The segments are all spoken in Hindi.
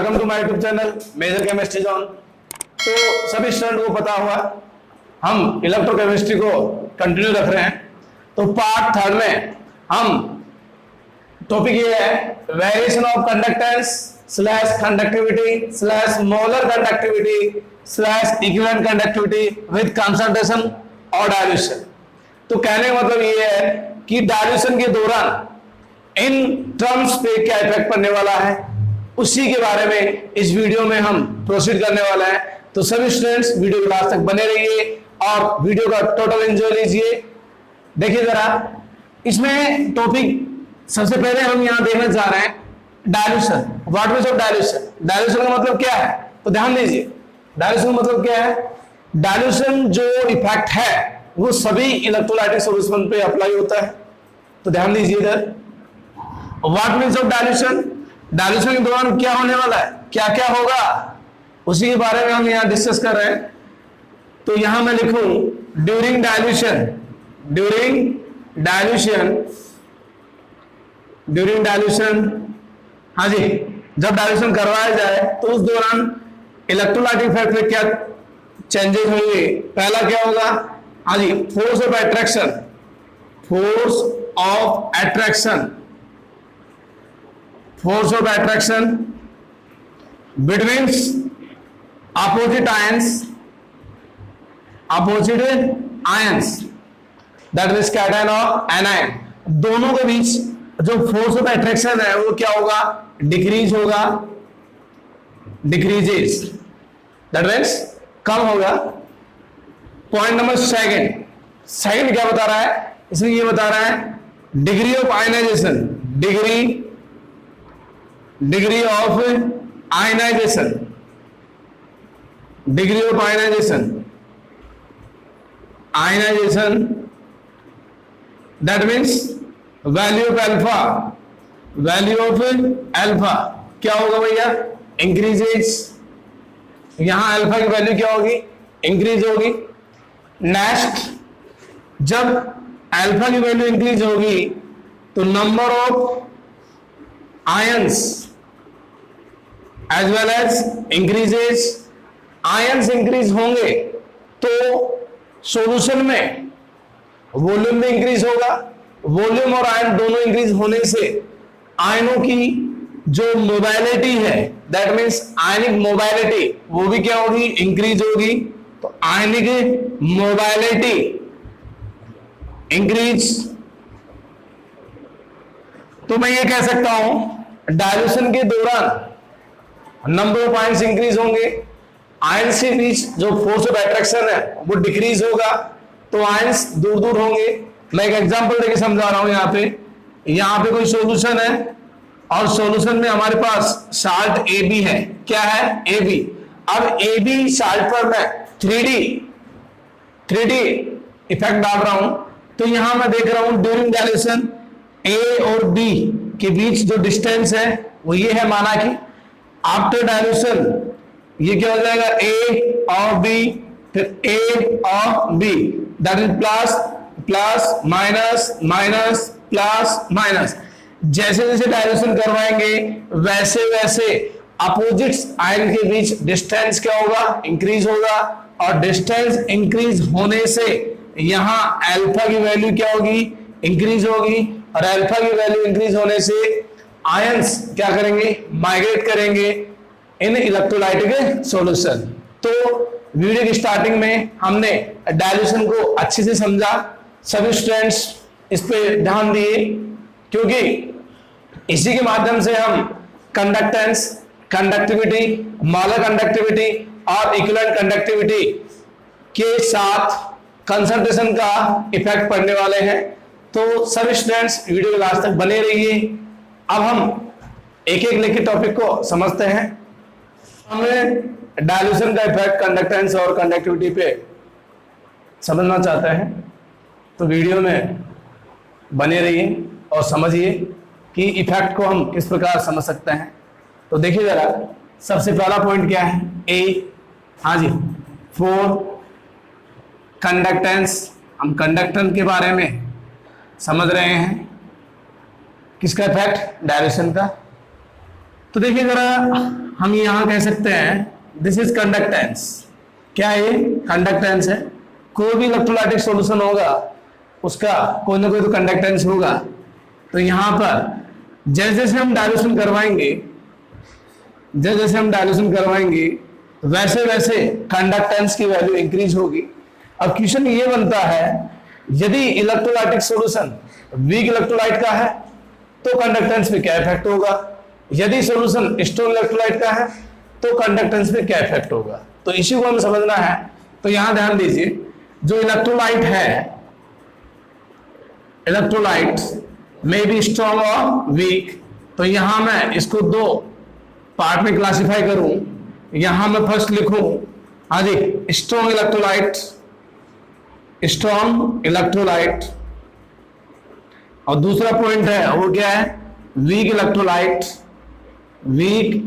Welcome to my YouTube channel major chemistry zone. तो सभी स्टूडेंट को पता हुआ हम इलेक्ट्रोकेमिस्ट्री को कंटिन्यू रख रहे हैं। तो पार्ट थर्ड में हम टॉपिक ये है variation of conductance slash conductivity slash molar conductivity slash equivalent conductivity with concentration और डायल्यूशन। तो कहने का मतलब ये है कि डायल्यूशन के दौरान इन टर्म्स पे क्या इफेक्ट पड़ने वाला है, उसी के बारे में इस वीडियो में हम प्रोसीड करने वाला है। तो सभी स्टूडेंट्स वीडियो के लास्ट तक बने रहिए और वीडियो का टोटल एंजॉय लीजिए। देखिए जरा, इसमें टॉपिक सबसे पहले हम यहां देखना चाह रहे हैं dilution. What means of dilution? Dilution का मतलब क्या है? तो ध्यान दीजिए, डायल्यूशन का मतलब क्या है? डायल्यूशन जो इफेक्ट है वो सभी इलेक्ट्रोलाइटिक सॉल्यूशन पे अप्लाई होता है। तो ध्यान दीजिए इधर, what means of dilution, dilution के दौरान क्या होने वाला है, क्या क्या होगा, उसी के बारे में हम यहां डिस्कस कर रहे हैं। तो यहां मैं लिखूं during dilution, during dilution, during dilution. हाँ जी, जब डायल्यूशन करवाया जाए तो उस दौरान इलेक्ट्रोलाइटिक इफेक्ट में क्या चेंजेस होंगे? पहला क्या होगा? हाँ जी, force of attraction, force of attraction, force of attraction between opposite ions, that is cation और anion, दोनों के बीच जो फोर्स ऑफ अट्रैक्शन है वो क्या होगा? डिक्रीज होगा, डिक्रीजेस, दैट मीन्स कम होगा। पॉइंट नंबर सेकंड, सेकंड क्या बता रहा है? इसमें ये बता रहा है degree of ionization, degree of ionization, degree of ionization, ionization, that means value of alpha, value of alpha क्या होगा भैया? इंक्रीजेस। यहां अल्फा की वैल्यू क्या होगी? इंक्रीज होगी। नेक्स्ट, जब अल्फा की वैल्यू इंक्रीज होगी तो number of ions as well as increases. Ions increase होंगे तो सॉल्यूशन में वॉल्यूम भी इंक्रीज होगा। वॉल्यूम और आयन दोनों इंक्रीज होने से आयनों की जो मोबाइलिटी है, दैट मीन्स आयनिक मोबाइलिटी, वो भी क्या होगी? इंक्रीज होगी। तो आयनिक मोबाइलिटी इंक्रीज। तो मैं ये कह सकता हूं डायल्यूशन के दौरान नंबर ऑफ आयंस इंक्रीज होंगे, आयंस के बीच जो फोर्स ऑफ अट्रैक्शन है वो डिक्रीज होगा, तो आयंस दूर दूर होंगे। मैं एक एग्जांपल देके समझा रहा हूं। यहां पे कोई सॉल्यूशन है और सॉल्यूशन में हमारे पास साल्ट AB है। क्या है? AB। अब AB साल्ट पर मैं 3D इफेक्ट डाल रहा हूं। तो यहां मैं देख रहा हूं ड्यूरिंग डायल्यूशन A और B के बीच जो डिस्टेंस है वो ये है, माना कि आफ्टर डायल्यूशन ये क्या हो जाएगा? A और B, फिर A और B, that is plus plus minus minus plus minus. जैसे जैसे डायल्यूशन करवाएंगे वैसे वैसे अपोजिट्स आयन के बीच डिस्टेंस क्या होगा? इंक्रीज होगा। और डिस्टेंस इंक्रीज होने से यहां अल्फा की वैल्यू क्या होगी? इंक्रीज होगी। और अल्फा की वैल्यू इंक्रीज होने से आयंस क्या करेंगे? माइग्रेट करेंगे इन इलेक्ट्रोलाइटिक सॉल्यूशन। तो वीडियो की स्टार्टिंग में हमने डायल्यूशन को अच्छे से समझा। सभी स्टूडेंट्स इस पे ध्यान दिए, क्योंकि इसी के माध्यम से हम कंडक्टेंस, कंडक्टिविटी, मोलर कंडक्टिविटी और इक्विवेलेंट कंडक्टिविटी के साथ कंसंट्रेशन का इफेक्ट पड़ने वाले हैं। तो सभी स्टूडेंट्स वीडियो के लास्ट तक बने रहिए। अब हम एक एक लेके टॉपिक को समझते हैं। हमें डायल्यूशन का इफेक्ट कंडक्टेंस और कंडक्टिविटी पे समझना चाहते हैं तो वीडियो में बने रहिए और समझिए कि इफेक्ट को हम किस प्रकार समझ सकते हैं। तो देखिए जरा, सबसे पहला पॉइंट क्या है? ए, हाँ जी, फॉर कंडक्टेंस। हम कंडक्टेंस के बारे में समझ रहे हैं, किसका इफेक्ट? डायल्यूशन का। तो देखिए जरा, हम यहां कह सकते हैं दिस इज कंडक्टेंस। क्या ये कंडक्टेंस है? कोई भी इलेक्ट्रोलाइटिक सॉल्यूशन होगा उसका कोई ना कोई तो कंडक्टेंस होगा। तो यहां पर जैसे जैसे हम डाइल्यूशन करवाएंगे वैसे वैसे कंडक्टेंस की वैल्यू इंक्रीज होगी। अब क्वेश्चन ये बनता है यदि इलेक्ट्रोलाइटिक सॉल्यूशन वीक इलेक्ट्रोलाइट का है तो कंडक्टेंस पे क्या इफेक्ट होगा, यदि सॉल्यूशन स्ट्रॉन्ग इलेक्ट्रोलाइट का है तो कंडक्टेंस पे क्या इफेक्ट होगा। तो इसी को हमें समझना है। तो यहां ध्यान दीजिए, जो इलेक्ट्रोलाइट है, इलेक्ट्रोलाइट में बी स्ट्रॉन्ग और वीक। तो यहां मैं इसको दो पार्ट में क्लासिफाई करूं। यहां मैं फर्स्ट लिखूं हाँ जी स्ट्रॉन्ग इलेक्ट्रोलाइट, और दूसरा पॉइंट है वो क्या है, वीक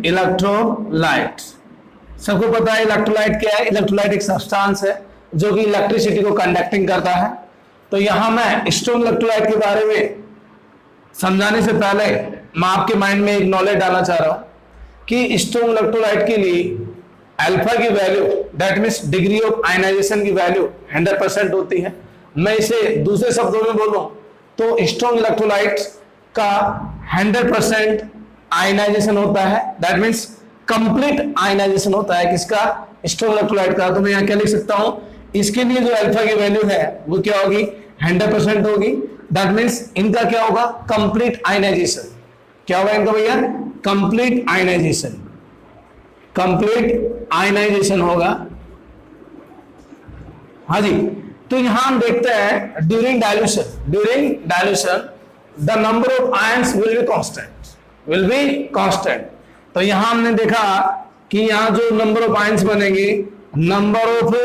इलेक्ट्रोलाइट। सबको पता है इलेक्ट्रोलाइट क्या है, इलेक्ट्रोलाइट एक सब्सटेंस है जो कि इलेक्ट्रिसिटी को कंडक्टिंग करता है। तो यहां मैं स्ट्रॉन्ग इलेक्ट्रोलाइट के बारे में समझाने से पहले मैं आपके माइंड में एक नॉलेज डालना चाह रहा हूं कि स्ट्रॉन्ग इलेक्ट्रोलाइट के लिए अल्फा की value that means degree of ionization की वैल्यू 100% होती है। मैं इसे दूसरे शब्दों में बोलूं तो स्ट्रॉन्ग इलेक्ट्रोलाइट का 100% आयनाइजेशन होता है, दैट मींस कंप्लीट आयनाइजेशन होता है किसका, स्ट्रॉन्ग इलेक्ट्रोलाइट का। तो मैं यहां क्या लिख सकता हूं, इसके लिए जो अल्फा की वैल्यू है वो क्या होगी, 100% होगी। दैट मींस इनका क्या होगा, कंप्लीट आयनाइजेशन। क्या होगा इनका भैया, कंप्लीट आयनाइजेशन होगा। हाँ जी, तो यहां हम देखते हैं during dilution the number of ions will be constant. तो यहां हमने देखा कि यहां जो नंबर ऑफ आयंस बनेंगे, नंबर ऑफ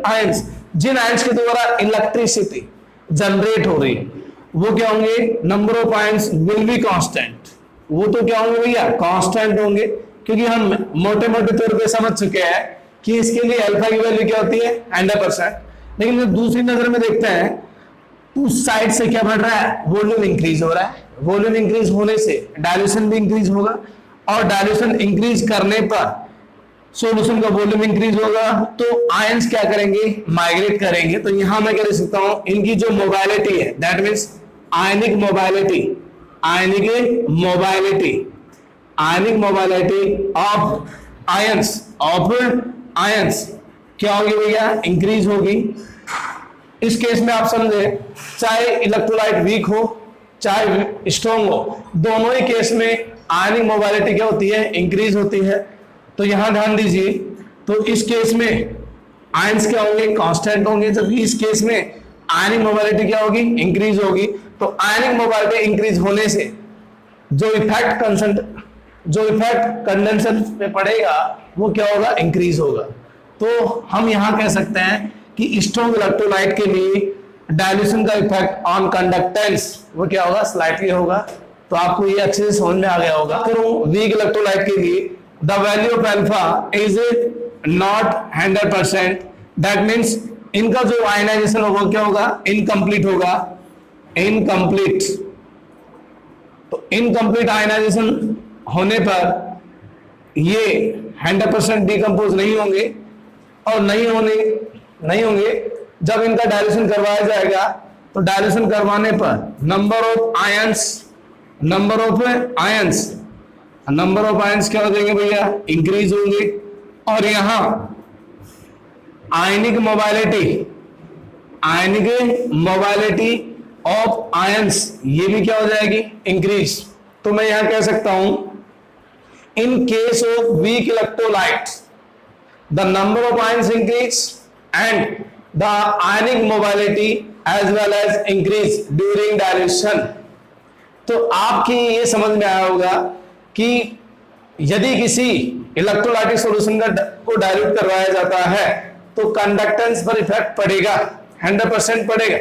आयंस जिन आयंस के द्वारा इलेक्ट्रिसिटी जनरेट हो रही है वो क्या होंगे, number of ions will be constant. वो तो क्या होंगे भैया, कांस्टेंट होंगे, क्योंकि हम मोटे मोटे तौर पे समझ चुके हैं कि इसके लिए अल्फा की वैल्यू क्या होती है, 100%। लेकिन जब दूसरी नजर में देखते हैं उस साइड से क्या बढ़ रहा है, वॉल्यूम इंक्रीज हो रहा है। वॉल्यूम इंक्रीज होने से डाइल्यूशन भी इंक्रीज होगा, और डाइल्यूशन इंक्रीज करने पर सॉल्यूशन का वॉल्यूम इंक्रीज होगा, तो आयंस क्या करेंगे, माइग्रेट करेंगे। तो यहां मैं क्या लिख सकता हूं, इनकी जो मोबाइलिटी है that means ionic mobility of ions क्या होगी भैया, इंक्रीज होगी। इस केस में आप समझे, चाहे इलेक्ट्रोलाइट वीक हो चाहे स्ट्रॉन्ग हो, दोनों ही केस में आयनिक मोबाइलिटी क्या होती है, इंक्रीज होती है। तो यहां ध्यान दीजिए, तो इस केस में आयंस क्या होंगे, कांस्टेंट होंगे, जबकि इस केस में आयनिक मोबाइलिटी क्या होगी, इंक्रीज होगी। तो आयनिक मोबाइलिटी इंक्रीज होने से जो इफेक्ट कंडेंसर पे पड़ेगा वो क्या होगा, इंक्रीज होगा। तो हम यहां कह सकते हैं कि स्ट्रॉन्ग इलेक्ट्रोलाइट के लिए डाइल्यूशन का इफेक्ट ऑन कंडक्टेंस वो क्या होगा, स्लाइटली होगा। तो आपको ये अच्छे से समझ में आ गया होगा। वीक इलेक्ट्रोलाइट के लिए the value of alpha is not 100%, that means इनका जो आयनाइजेशन होगा क्या होगा, इनकम्प्लीट होगा, इनकम्प्लीट। तो इनकम्प्लीट आयनाइजेशन होने पर ये 100% डिकम्पोज नहीं होंगे, और नहीं होंगे जब इनका डाइल्यूशन करवाया जाएगा। तो डाइल्यूशन करवाने पर नंबर ऑफ आयंस क्या हो जाएंगे भैया, इंक्रीज होंगे। और यहां आयनिक मोबाइलिटी ऑफ आयंस ये भी क्या हो जाएगी, इंक्रीज। तो मैं यहां कह सकता हूं, in case of weak electrolyte the number of ions increase and the ionic mobility as well as increase during dilution. तो आपकी ये समझ में आया होगा कि यदि किसी इलेक्ट्रोलाइटिक सॉल्यूशन को डाइल्यूट करवाया जाता है तो कंडक्टेंस पर इफेक्ट पड़ेगा, 100% पड़ेगा।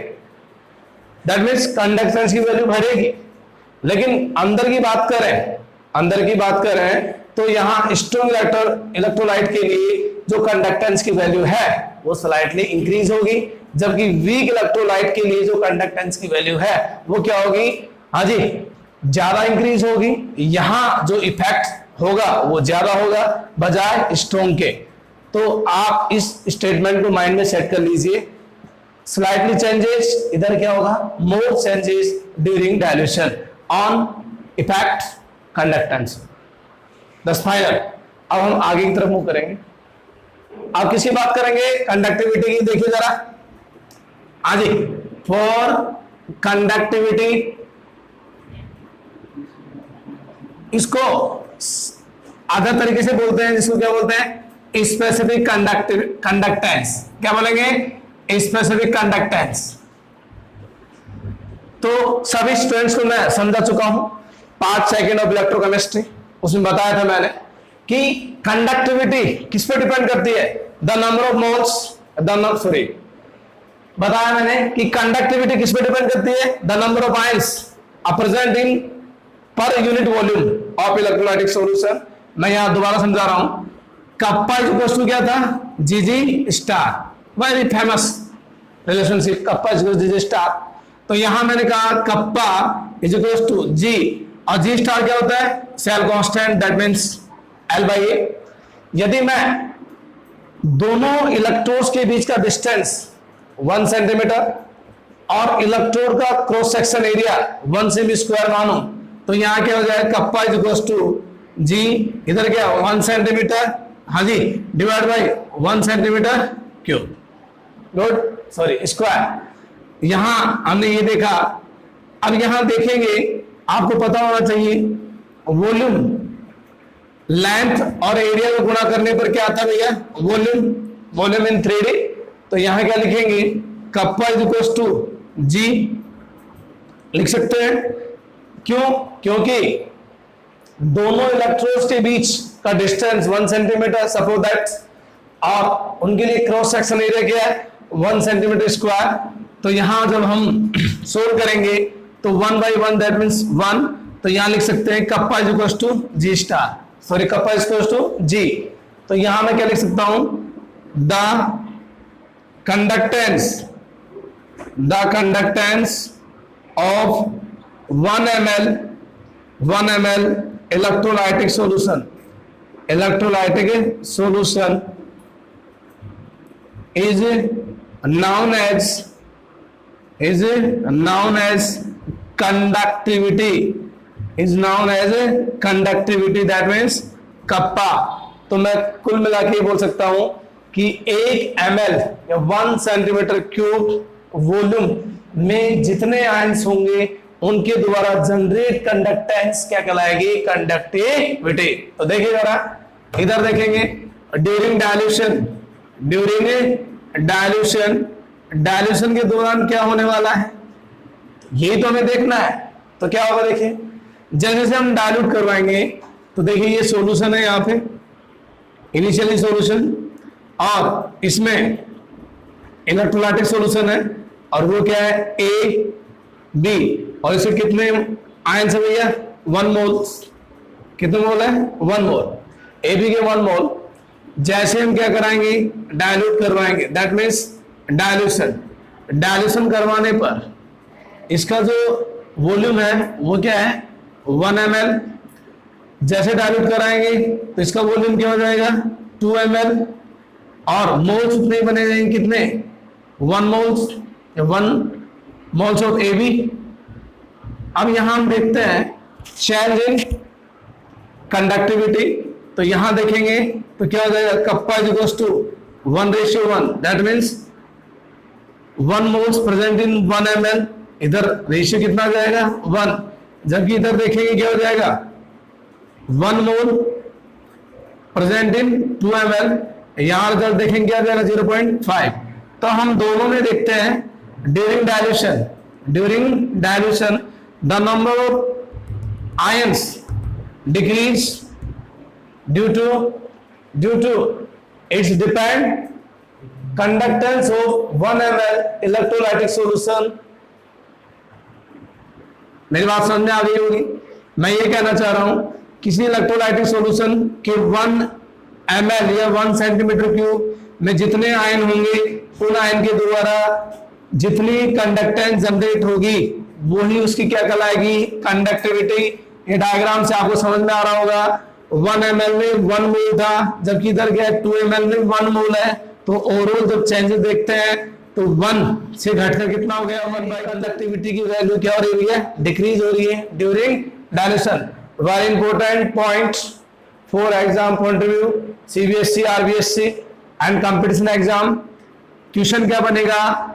दैट मीन्स कंडक्टेंस की वैल्यू बढ़ेगी। लेकिन अंदर की बात करें तो यहां स्ट्रॉन्ग इलेक्ट्रोलाइट के लिए जो कंडक्टेंस की वैल्यू है वो स्लाइटली इंक्रीज होगी, जबकि वीक इलेक्ट्रोलाइट के लिए जो कंडक्टेंस की वैल्यू है वो क्या होगी, हाँ जी ज्यादा इंक्रीज होगी, यहां जो इफेक्ट होगा वो ज्यादा होगा बजाय स्ट्रोंग के। तो आप इस स्टेटमेंट को माइंड में सेट कर लीजिए। स्लाइटली चेंजेस, इधर क्या होगा, more changes during dilution on effect conductance. दस फाइनल। अब हम आगे की तरफ मूव करेंगे। अब किसकी बात करेंगे, कंडक्टिविटी की। देखिए जरा, आगे फॉर कंडक्टिविटी, इसको अदर तरीके से बोलते हैं, जिसको क्या बोलते हैं, स्पेसिफिक कंडक्टेंस। क्या बोलेंगे, स्पेसिफिक कंडक्टेंस। तो सभी स्टूडेंट्स को मैं समझा चुका हूं पार्ट सेकंड ऑफ इलेक्ट्रोकेमिस्ट्री। उसमें बताया था मैंने कि कंडक्टिविटी किस पे डिपेंड करती है, द नंबर ऑफ मोल्स, बताया मैंने कि कंडक्टिविटी किस पे डिपेंड करती है, the number of ions present in per unit volume of electrolytic solution. मैं यहां दोबारा समझा रहा हूं, कप्पा इज इक्वल टू क्या था, G G star, very famous relationship, kappa is equal to G G star. तो यहां मैंने कहा kappa is equal to G, और जी स्टार क्या होता है, cell constant, that means L/A। यदि मैं दोनों इलेक्ट्रोड्स के बीच का डिस्टेंस 1 सेंटीमीटर और इलेक्ट्रोड का क्रॉस सेक्शन एरिया 1 सेमी स्क्वायर मानूं, तो यहां क्या हो जाएगा, kappa is equal to G, इधर क्या 1 सेंटीमीटर, हाँ जी, divide by 1 centimetre cube, good, sorry square. यहां हमने ये देखा। अब यहां देखेंगे, आपको पता होना चाहिए वॉल्यूम लेंथ और एरिया को गुणा करने पर क्या आता है भैया, वॉल्यूम इन 3D। तो यहां क्या लिखेंगे, कप्पा इज इक्वल टू जी लिख सकते हैं। क्यों, क्योंकि दोनों इलेक्ट्रोड्स के बीच का डिस्टेंस 1 सेंटीमीटर सपोज दैट, और उनके लिए क्रॉस सेक्शन एरिया क्या है, 1 सेंटीमीटर स्क्वायर। तो यहां जब हम सोल्व करेंगे तो 1/1 दैट मींस 1। तो यहां लिख सकते हैं kappa is equal to G star, sorry kappa is equal to G. तो यहां मैं क्या लिख सकता हूं, the conductance of 1 ml electrolytic solution is known as conductivity, that means kappa. तो मैं कुल मिला के बोल सकता हूं कि 1 ml या 1 सेंटीमीटर क्यूब वॉल्यूम में जितने आयंस होंगे उनके द्वारा जनरेट कंडक्टेंस क्या कहलाएगी, कंडक्टिविटी। तो देखिए जरा, इधर देखेंगे, ड्यूरिंग डायल्यूशन के दौरान क्या होने वाला है, यही तो हमें देखना है। तो क्या होगा, देखिए जैसे से हम डायल्यूट करवाएंगे, तो देखिए ये सॉल्यूशन है यहाँ पे, इनिशियली सॉल्यूशन, और इसमें इलेक्ट्रोलाइटिक सॉल्यूशन है, और वो क्या है, ए बी, और इसमें कितने आयंस है भैया, 1 मोल। कितने मोल है, 1 मोल, ए बी के 1 मोल। जैसे हम क्या कराएंगे, डायल्यूट करवाएंगे, दैट मीन्स डायल्यूशन करवाने पर इसका जो वॉल्यूम है वो क्या है, 1 ml। जैसे डायल्यूट कराएंगे तो इसका वॉल्यूम क्या हो जाएगा, 2 ml, और मोल्स कितने बने जाएंगे, कितने, 1 मोल्स ऑफ AB। अब यहां हम देखते हैं चेंज इन कंडक्टिविटी। तो यहां देखेंगे तो क्या हो जाएगा, kappa is equal to 1:1, that means 1 moles present in 1 ml। इधर रेशियो कितना जाएगा, 1, जबकि इधर देखेंगे क्या हो जाएगा, 1 मोल प्रेजेंट इन 2 ml। यहां इधर देखेंगे क्या जाएगा, 0.5। तो हम दोनों में देखते हैं during dilution the number of ions decrease due to its depend conductance of 1 ml electrolytic solution। मेरी बात समझ में आ गई होगी। मैं ये कहना चाह रहा हूं, किसी इलेक्ट्रोलाइटिक सॉल्यूशन के 1 ml या 1 सेंटीमीटर क्यूब में जितने आयन होंगे, उन आयन के द्वारा जितनी कंडक्टेंस जनरेट होगी, वही उसकी क्या कहलाएगी, कंडक्टिविटी। ये डायग्राम से आपको समझ में आ रहा होगा, 1 ml में 1 मोल था, जबकि इधर क्या है 2 ml में 1 मोल है। तो ओवरऑल जब चेंजेस देखते हैं तो 1 से घटकर कितना हो गया, 1 बाई कंडक्टिविटी की वैल्यू क्या हो रही है, डिक्रीज हो रही है during dilution. Very important point for exam point of view, CBSE, RBSC and competition exam. Question क्या बनेगा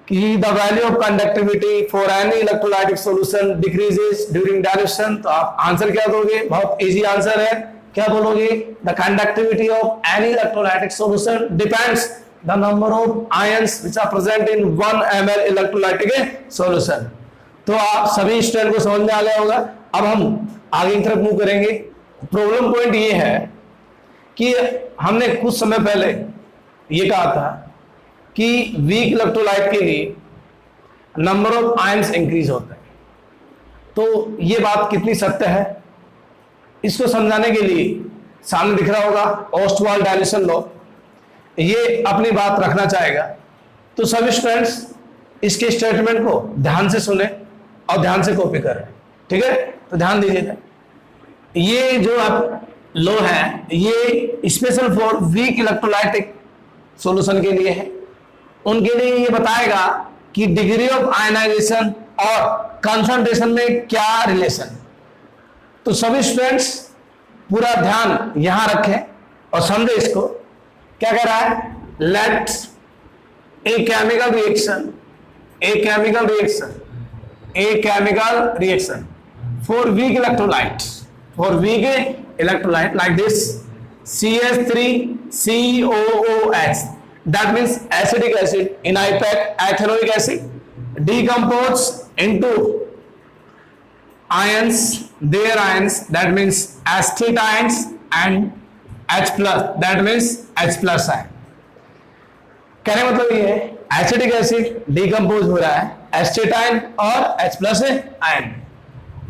कि the value of conductivity for any electrolytic solution decreases during dilution. तो आप आंसर क्या दोगे, बहुत इजी आंसर है, क्या बोलोगे, the conductivity of any electrolytic solution depends the number of ions which are present in 1 ml electrolytic solution. तो आप सभी स्टूडेंट को समझ में आ गया होगा। अब हम आगे की तरफ मूव करेंगे। प्रॉब्लम पॉइंट ये है कि हमने कुछ समय पहले ये कहा था कि वीक इलेक्ट्रोलाइट के लिए नंबर ऑफ आयंस इंक्रीज होता है। तो ये बात कितनी सत्य है, इसको समझाने के लिए सामने दिख रहा होगा ऑस्टवाल्ड डायल्यूशन लॉ, ये अपनी बात रखना चाहेगा। तो सभी स्टूडेंट्स इसके स्टेटमेंट को ध्यान से सुने और ध्यान से कॉपी करें, ठीक है। तो ध्यान दीजिएगा, ये जो आप लॉ है ये special for weak electrolytic solution के लिए है। उनके लिए ये बताएगा कि डिग्री ऑफ आयनाइजेशन और कंसंट्रेशन में क्या रिलेशन। तो सभी स्टूडेंट्स पूरा ध्यान यहां रखें और समझे इसको। क्या कह रहा है, let a chemical reaction for weak electrolyte like this CH3COOH, that means acidic acid in IPAC, ethanoic acid decompose into ions, their ions, that means acetyl and H plus, that means H plus ion। कहने मतलब ये है एसिडिक एसिड डिकम्पोज हो रहा है एसिटाइन और H plus आयन।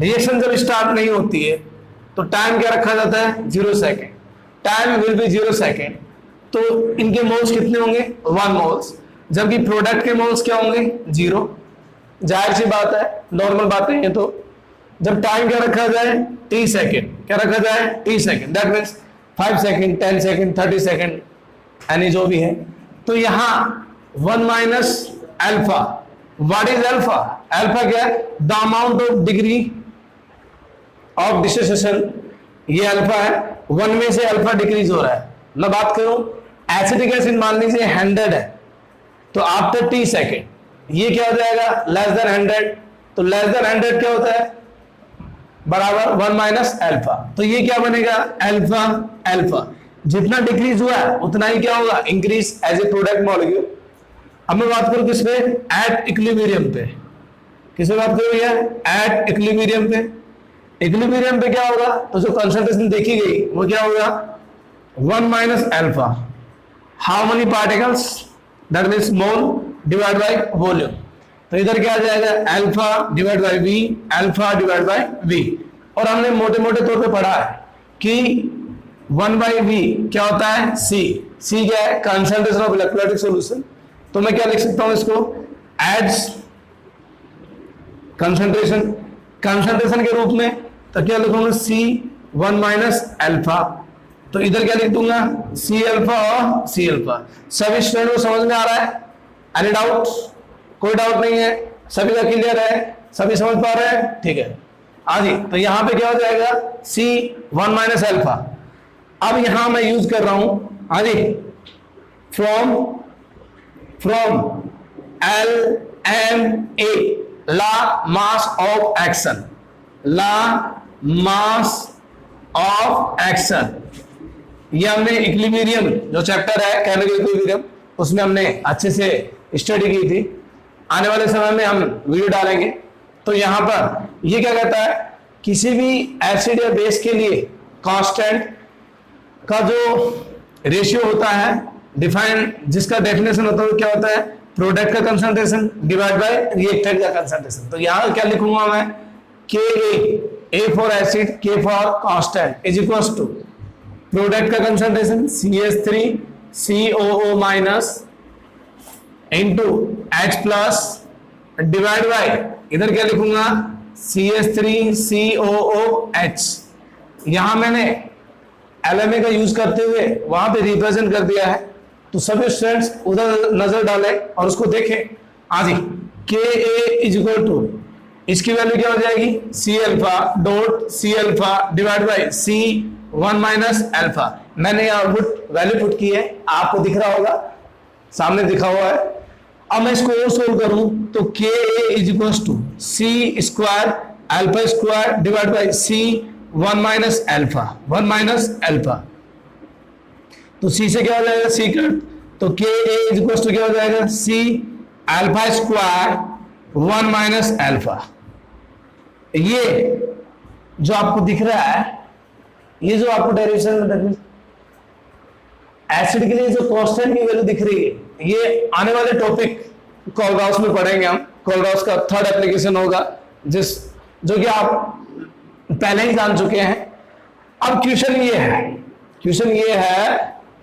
रिएक्शन जब स्टार्ट नहीं होती है तो टाइम क्या रखा जाता है, 0 second. Time will be 0 second. तो इनके मोल्स कितने होंगे, 1 मोल्स, जबकि प्रोडक्ट के मोल्स क्या होंगे, 0। जाहिर सी बात है, नॉर्मल बातें हैं। तो जब टाइम क्या रखा जाए, T सेकेंड, क्या रखा जाए, T second, that means 5 second, 10 second, 30 second, यानी जो भी है। तो यहाँ 1 minus alpha, what is alpha, alpha क्या है, the amount of degree of dissociation, ये अल्फा है। 1 में से अल्फा डिक्रीज हो रहा है। मैं बात करूं एसिडिक एसिड मान लीजिए 100 है, तो आफ्टर T सेकेंड ये क्या हो जाएगा, लेस देन 100। तो लेस देन 100 क्या होता है, बराबर 1 माइनस अल्फा। तो ये क्या बनेगा, अल्फा अल्फा। जितना डिक्रीज हुआ है उतना ही क्या होगा, increase as a product molecule. अब मैं बात करूं किस पे, एट इक्विलिब्रियम पे। किस पे बात करूं, एट इक्विलिब्रियम पे। इक्विलिब्रियम पे क्या होगा, तो जो कंसंट्रेशन देखी गई वो क्या होगा, 1 minus alpha. How many particles, that means mole divide by volume. तो इधर क्या आ जाएगा, alpha divide by V, alpha divide by V. और हमने मोटे मोटे तौर पे पढ़ा है कि 1 बाई वी क्या होता है, सी क्या है, कंसंट्रेशन ऑफ इलेक्ट्रोलाइटिक सॉल्यूशन। तो मैं क्या लिख सकता हूं इसको, एज कंसंट्रेशन के रूप में। तो क्या लिखूंगा, C1 माइनस अल्फा। तो इधर क्या लिख दूंगा, C अल्फा और C अल्फा। सभी स्टूडेंट को समझ में आ रहा है, एनी डाउट, कोई डाउट नहीं है, सभी का क्लियर है, सभी समझ पा रहे हैं, ठीक है। हाँ जी, तो यहां पे क्या हो जाएगा, C1 माइनस अल्फा। अब यहां मैं यूज कर रहा हूं, हाँ जी, from LMA, law mass of action, ये हमने इक्विलिब्रियम जो चैप्टर है केमिकल इक्विलिब्रियम, उसमें हमने अच्छे से स्टडी की थी। आने वाले समय में हम वीडियो डालेंगे। तो यहां पर ये क्या कहता है, किसी भी एसिड या बेस के लिए कांस्टेंट का जो रेशियो होता है डिफाइन, जिसका डेफिनेशन होता है वो क्या होता है, प्रोडक्ट का कंसंट्रेशन डिवाइड बाय रिएक्टेंट का कंसंट्रेशन। तो यहां क्या लिखूंगा मैं, Ka, A for acid, K for constant is equal to product का concentration CH3COO minus into H plus divide by इधर क्या लिखूंगा, CH3COOH। यहां मैंने LMA का यूज करते हुए वहां पे रिप्रेजेंट कर दिया है, तो सभी स्टूडेंट्स उधर नजर डालें और उसको देखें। आज Ka इज इक्वल टू, इसकी वैल्यू क्या हो जाएगी, C alpha dot C alpha divide by C1 minus alpha. मैंने यहाँ वैल्यू पुट की है, आपको दिख रहा होगा, सामने दिखा हुआ है। अब मैं इसको और सोल्व करूं तो Ka is equal to C square alpha square divide by C1 minus alpha, 1 minus alpha. तो C से क्या हो जाएगा, C कट, तो Ka इज इक्वल टू क्या हो जाएगा, C alpha square 1 minus alpha. ये जो आपको दिख रहा है, ये जो आपको डेरिवेशन में एसिड के लिए जो कांस्टेंट की वैल्यू दिख रही है, ये आने वाले टॉपिक कोलराउस में पढ़ेंगे हम। कोलराउस का थर्ड एप्लीकेशन होगा, जो कि आप पहले ही जान चुके हैं। अब क्वेश्चन ये है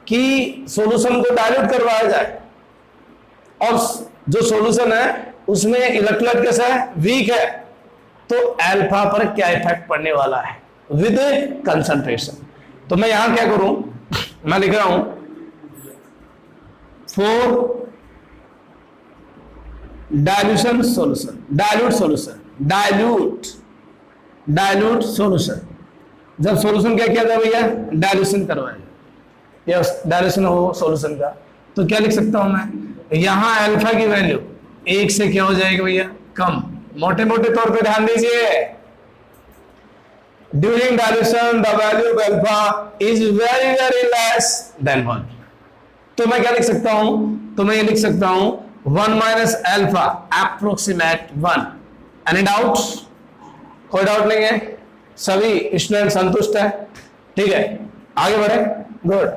कि सॉल्यूशन को डायल्यूट करवाया जाए, और जो सॉल्यूशन है उसमें इलेक्ट्रोलाइट कैसा है, वीक है, तो अल्फा पर क्या इफेक्ट पड़ने वाला है विद कंसंट्रेशन। तो मैं यहां क्या करूं, मैं लिख रहा हूं for dilution solution, dilute solution. जब सॉल्यूशन क्या किया था भैया, डाइल्यूशन करवाया, या डाइल्यूशन हो सॉल्यूशन का, तो क्या लिख सकता हूं मैं, यहां अल्फा की वैल्यू 1 से क्या हो जाएगी भैया, कम। मोटे मोटे तौर पे ध्यान दीजिए, during dilution the value of alpha is very very less than 1। तो मैं क्या लिख सकता हूं, तो मैं ये लिख सकता हूं 1 minus alpha approximate 1। Any doubt, कोई डाउट नहीं है, सभी स्टूडेंट संतुष्ट है, ठीक है, आगे बढ़े, गुड।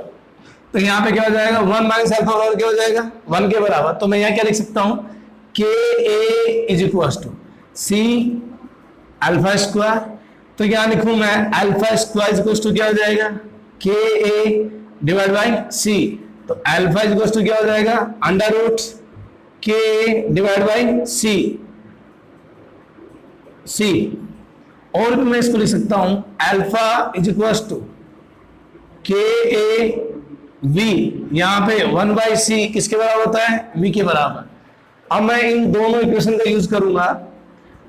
तो यहां पे क्या हो जाएगा, 1 माइनस अल्फा बराबर क्या हो जाएगा, 1 के बराबर। तो मैं यहां क्या लिख सकता हूं, Ka is equal to C alpha square. तो यहां लिखूं मैं alpha square is equal to क्या हो जाएगा, Ka डिवाइड बाई C। तो अल्फा इज इक्वल टू क्या हो जाएगा, under root Ka divide by C। और भी मैं इसको लिख सकता हूं alpha is equal to Ka V, यहां पे 1 बाई C किसके बराबर होता है, V के बराबर। अब मैं इन दोनों इक्वेशन का यूज करूंगा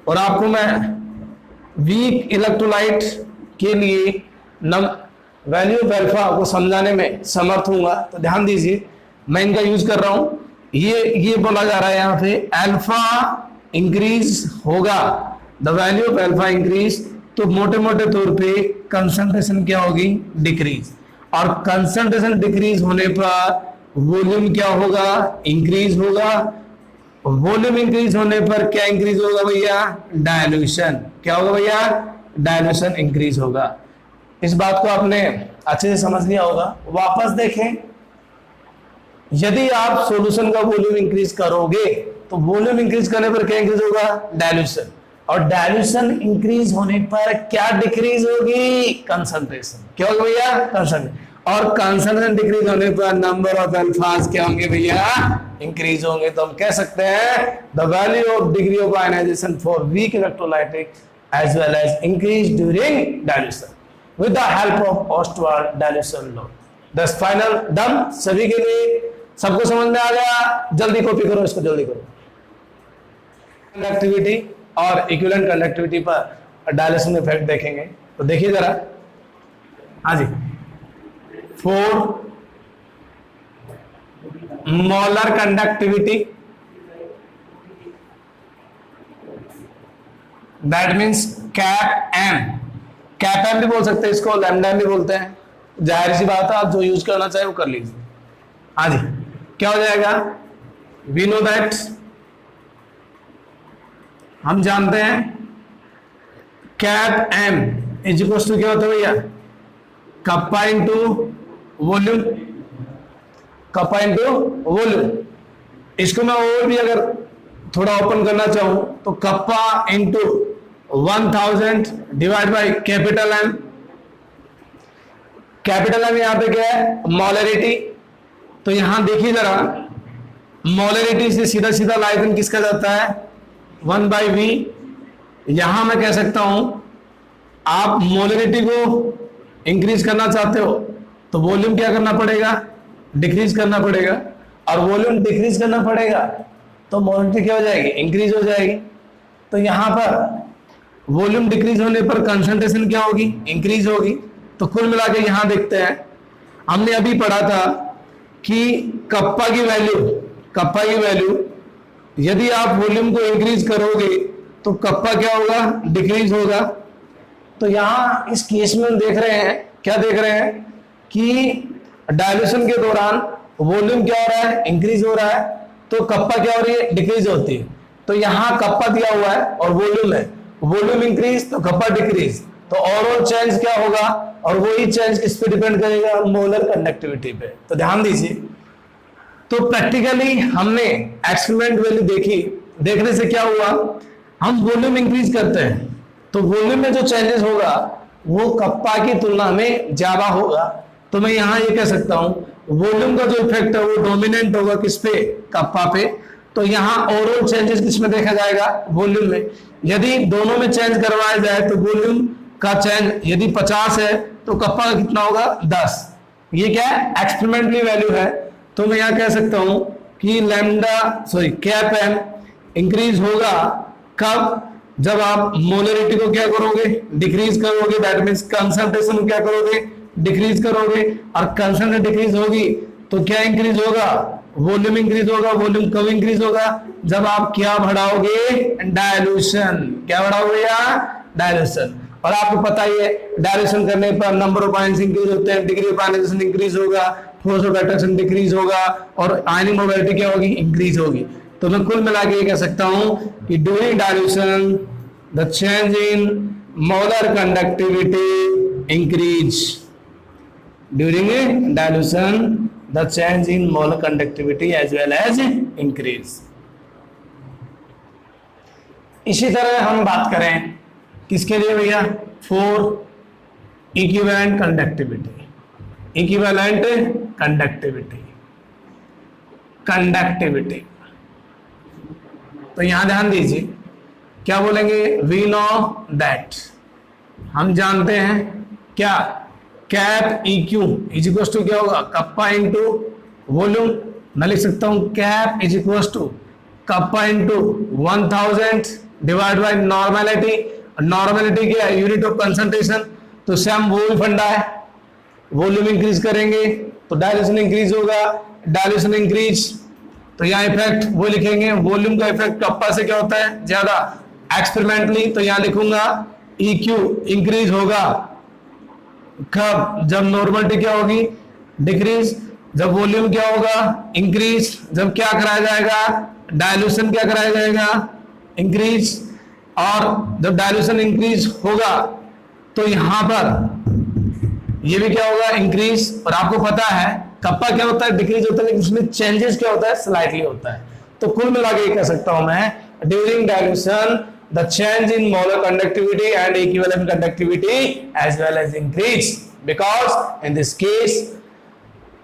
और आपको मैं वीक इलेक्ट्रोलाइट के लिए वैल्यू ऑफ अल्फा को समझाने में समर्थ हूंगा। तो ध्यान दीजिए, मैं इनका यूज कर रहा हूं। ये बोला जा रहा है यहाँ पे अल्फा इंक्रीज होगा, the value of alpha increase, तो मोटे मोटे तौर पे कंसंट्रेशन क्या होगी, डिक्रीज। और कंसंट्रेशन डिक्रीज होने पर वॉल्यूम क्या होगा, इंक्रीज होगा। वॉल्यूम इंक्रीज होने पर क्या इंक्रीज होगा भैया, डायल्यूशन। क्या होगा भैया, डायल्यूशन इंक्रीज होगा। इस बात को आपने अच्छे से समझ लिया होगा। वापस देखें, यदि आप सॉल्यूशन का वॉल्यूम इंक्रीज करोगे तो वॉल्यूम इंक्रीज करने पर क्या इंक्रीज होगा, डायल्यूशन। और डायल्यूशन इंक्रीज होने पर क्या डिक्रीज होगी, कंसंट्रेशन। क्या होगा भैया, कंसंट्रेशन। और कंसंट्रेशन डिक्रीज होने पर नंबर ऑफ अल्फाज क्या होंगे भैया, इंक्रीज होंगे। तो हम कह सकते हैं the value of degree of ionization for weak electrolytic as well as increase during dilution with the help of Ostwald dilution law. Thus final done सभी के लिए, सबको समझ में आ गया। जल्दी कॉपी करो इसको, जल्दी करो। कंडक्टिविटी और इक्विवेलेंट कंडक्टिविटी पर डायल्यूशन इफेक्ट देखेंगे। तो देखिए जरा, हाँ जी, 4 molar conductivity, that means cap M. Cap M भी बोल सकते हैं इसको, लैम्डा एम भी बोलते हैं। जाहिर सी बात है, आप जो यूज करना चाहे वो कर लीजिए। हाँ जी, क्या हो जाएगा, वी नो दैट, हम जानते हैं cap M is equal to क्या होता है भैया, kappa into volume, kappa into volume. इसको मैं और भी अगर थोड़ा ओपन करना चाहूं तो kappa into 1000 divide by capital M. Capital M यहां पे क्या है, मोलरिटी। तो यहां देखिए जरा, मोलरिटी से सीधा सीधा लाइजन किसका जाता है, 1 बाई वी यहां मैं कह सकता हूं आप मोलरिटी को इंक्रीज करना चाहते हो तो वॉल्यूम क्या करना पड़ेगा, डिक्रीज करना पड़ेगा, और वॉल्यूम डिक्रीज करना पड़ेगा तो मोलरिटी क्या हो जाएगी, इंक्रीज हो जाएगी। तो यहां पर वॉल्यूम डिक्रीज होने पर कंसंट्रेशन क्या होगी, इंक्रीज होगी। तो कुल मिला के यहां देखते हैं, हमने अभी पढ़ा था कि कप्पा की वैल्यू यदि आप वॉल्यूम को इंक्रीज करोगे तो कप्पा क्या होगा, डिक्रीज होगा। तो यहां इस केस में हम देख रहे हैं, क्या देख रहे हैं कि डायल्यूशन के दौरान वॉल्यूम क्या हो रहा है, इंक्रीज हो रहा है, तो कप्पा क्या हो रही है, डिक्रीज होती है। तो यहां कप्पा दिया हुआ है और वॉल्यूम है, वॉल्यूम इंक्रीज तो कप्पा डिक्रीज, तो ओवरऑल चेंज क्या होगा, और वही चेंज किस पे डिपेंड करेगा, मोलर कंडक्टिविटी पे। तो ध्यान दीजिए, तो प्रैक्टिकली हमने एक्सपेरिमेंट वैल्यू देखी, देखने से क्या हुआ, हम वॉल्यूम इंक्रीज करते हैं तो वॉल्यूम में जो चेंजेस होगा वो कप्पा की तुलना में ज्यादा होगा। तो मैं यहां ये कह सकता हूं वॉल्यूम का जो इफेक्ट है वो डोमिनेंट होगा किस पे, कप्पा पे। तो यहां ओवरऑल चेंजेस किस में देखा जाएगा, वॉल्यूम में। यदि दोनों में चेंज करवाया जाए तो वॉल्यूम का चेंज यदि 50 है तो कप्पा का कितना होगा, 10। ये क्या है, एक्सपेरिमेंटली वैल्यू है। तो मैं यहां कह सकता हूं कि कैप एम इंक्रीज होगा कब, जब आप मोलरिटी को क्या करोगे, डिक्रीज करोगे, दैट मींस कंसंट्रेशन को क्या करोगे, डिक्रीज करोगे। और कंसंट्रेशन डिक्रीज होगी तो क्या इंक्रीज होगा, वॉल्यूम इंक्रीज होगा। वॉल्यूम कब इंक्रीज होगा, जब आप क्या बढ़ाओगे, डायल्यूशन। क्या बढ़ाओगे, या डायल्यूशन। और आपको पता ही है डायल्यूशन करने पर नंबर ऑफ आयंस इंक्रीज होते हैं, डिग्री ऑफ आयनाइजेशन इंक्रीज होगा, फोर्स ऑफ अट्रैक्शन डिक्रीज होगा, और आयनिक मोबिलिटी क्या होगी, इंक्रीज होगी। तो मैं कुल मिला के ये कह सकता हूं कि during dilution the change in molar conductivity increase. During dilution the change in molar conductivity as well as increase. इसी तरह हम बात करें किसके लिए भैया, for equivalent conductivity. Equivalent conductivity तो यहां ध्यान दीजिए, क्या बोलेंगे, वी नो दैट, हम जानते हैं क्या, cap EQ is equal to क्या होगा, कप्पा इंटू वॉल्यूम। मैं लिख सकता हूं cap is equal to kappa into 1000 divide by normality. Normality क्या है, यूनिट ऑफ कंसंट्रेशन। तो सेम वो भी फंडा है, वॉल्यूम इंक्रीज करेंगे तो डायल्यूशन इंक्रीज होगा, डायल्यूशन इंक्रीज तो यहाँ इफेक्ट वो लिखेंगे, वॉल्यूम का इफेक्ट कप्पा से क्या होता है, ज्यादा। एक्सपेरिमेंटली तो यहाँ लिखूंगा EQ इंक्रीज होगा कब, जब नॉर्मलिटी क्या होगी, डिक्रीज। जब वॉल्यूम क्या होगा, इंक्रीज। जब क्या कराया जाएगा, डायल्यूशन क्या कराया जाएगा, इंक्रीज। और जब डायल्यूशन इंक्रीज होगा तो यहां पर ये भी क्या होगा, इंक्रीज। और आपको पता है कप्पा क्या होता है, डिक्रीज होता है, लेकिन उसमें चेंजेस क्या होता है, स्लाइटली होता है। तो कुल मिला के कह सकता हूं मैं, during dilution the change in molar conductivity and equivalent conductivity as well as increase, because in this case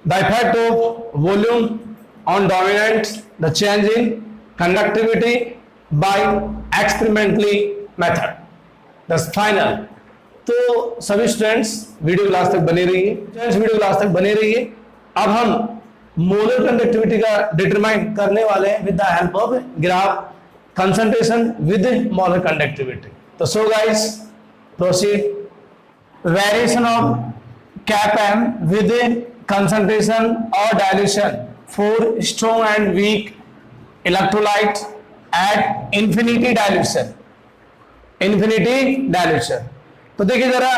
the effect of volume on dominant the change in conductivity by experimentally method. That's final. तो सभी स्टूडेंट्स वीडियो क्लास तक बने रहिए। अब हम मोलर कंडक्टिविटी का डिटरमाइन करने वाले हैं with the help of graph concentration with molar conductivity. तो so guys proceed. Variation of cap M with concentration और dilution for strong and weak electrolyte at infinity dilution. तो देखिए जरा,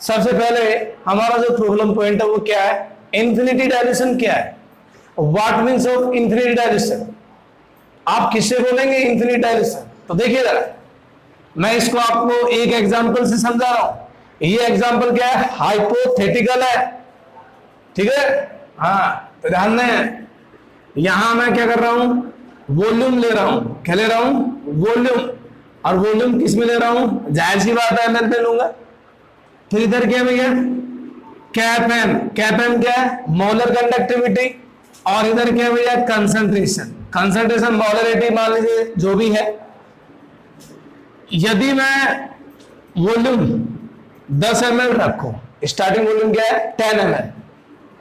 सबसे पहले हमारा जो प्रॉब्लम पॉइंट है वो क्या है, इन्फिनिटी डायल्यूशन क्या है, what means of infinity dilution. आप किससे बोलेंगे इन्फिनिटी डायल्यूशन, तो देखिए जरा, मैं इसको आपको एक एग्जांपल से समझा रहा हूं। ये एग्जांपल क्या है, हाइपोथेटिकल है, ठीक है। हाँ, तो ध्यान दें, यहां मैं क्या कर रहा हूं, वॉल्यूम ले रहा हूं। क्या ले रहा हूं, वॉल्यूम। और वॉल्यूम किस में ले रहा हूं, जाहिर सी बात है एमएल पे लूंगा। फिर इधर क्या भैया, कैप एम। कैप एम क्या है, मोलर कंडक्टिविटी। और इधर क्या भैया, कंसंट्रेशन। कंसंट्रेशन मोलरिटी मान लीजिए जो भी है। यदि मैं वॉल्यूम 10 ml रखूं, स्टार्टिंग वॉल्यूम क्या है 10 ml,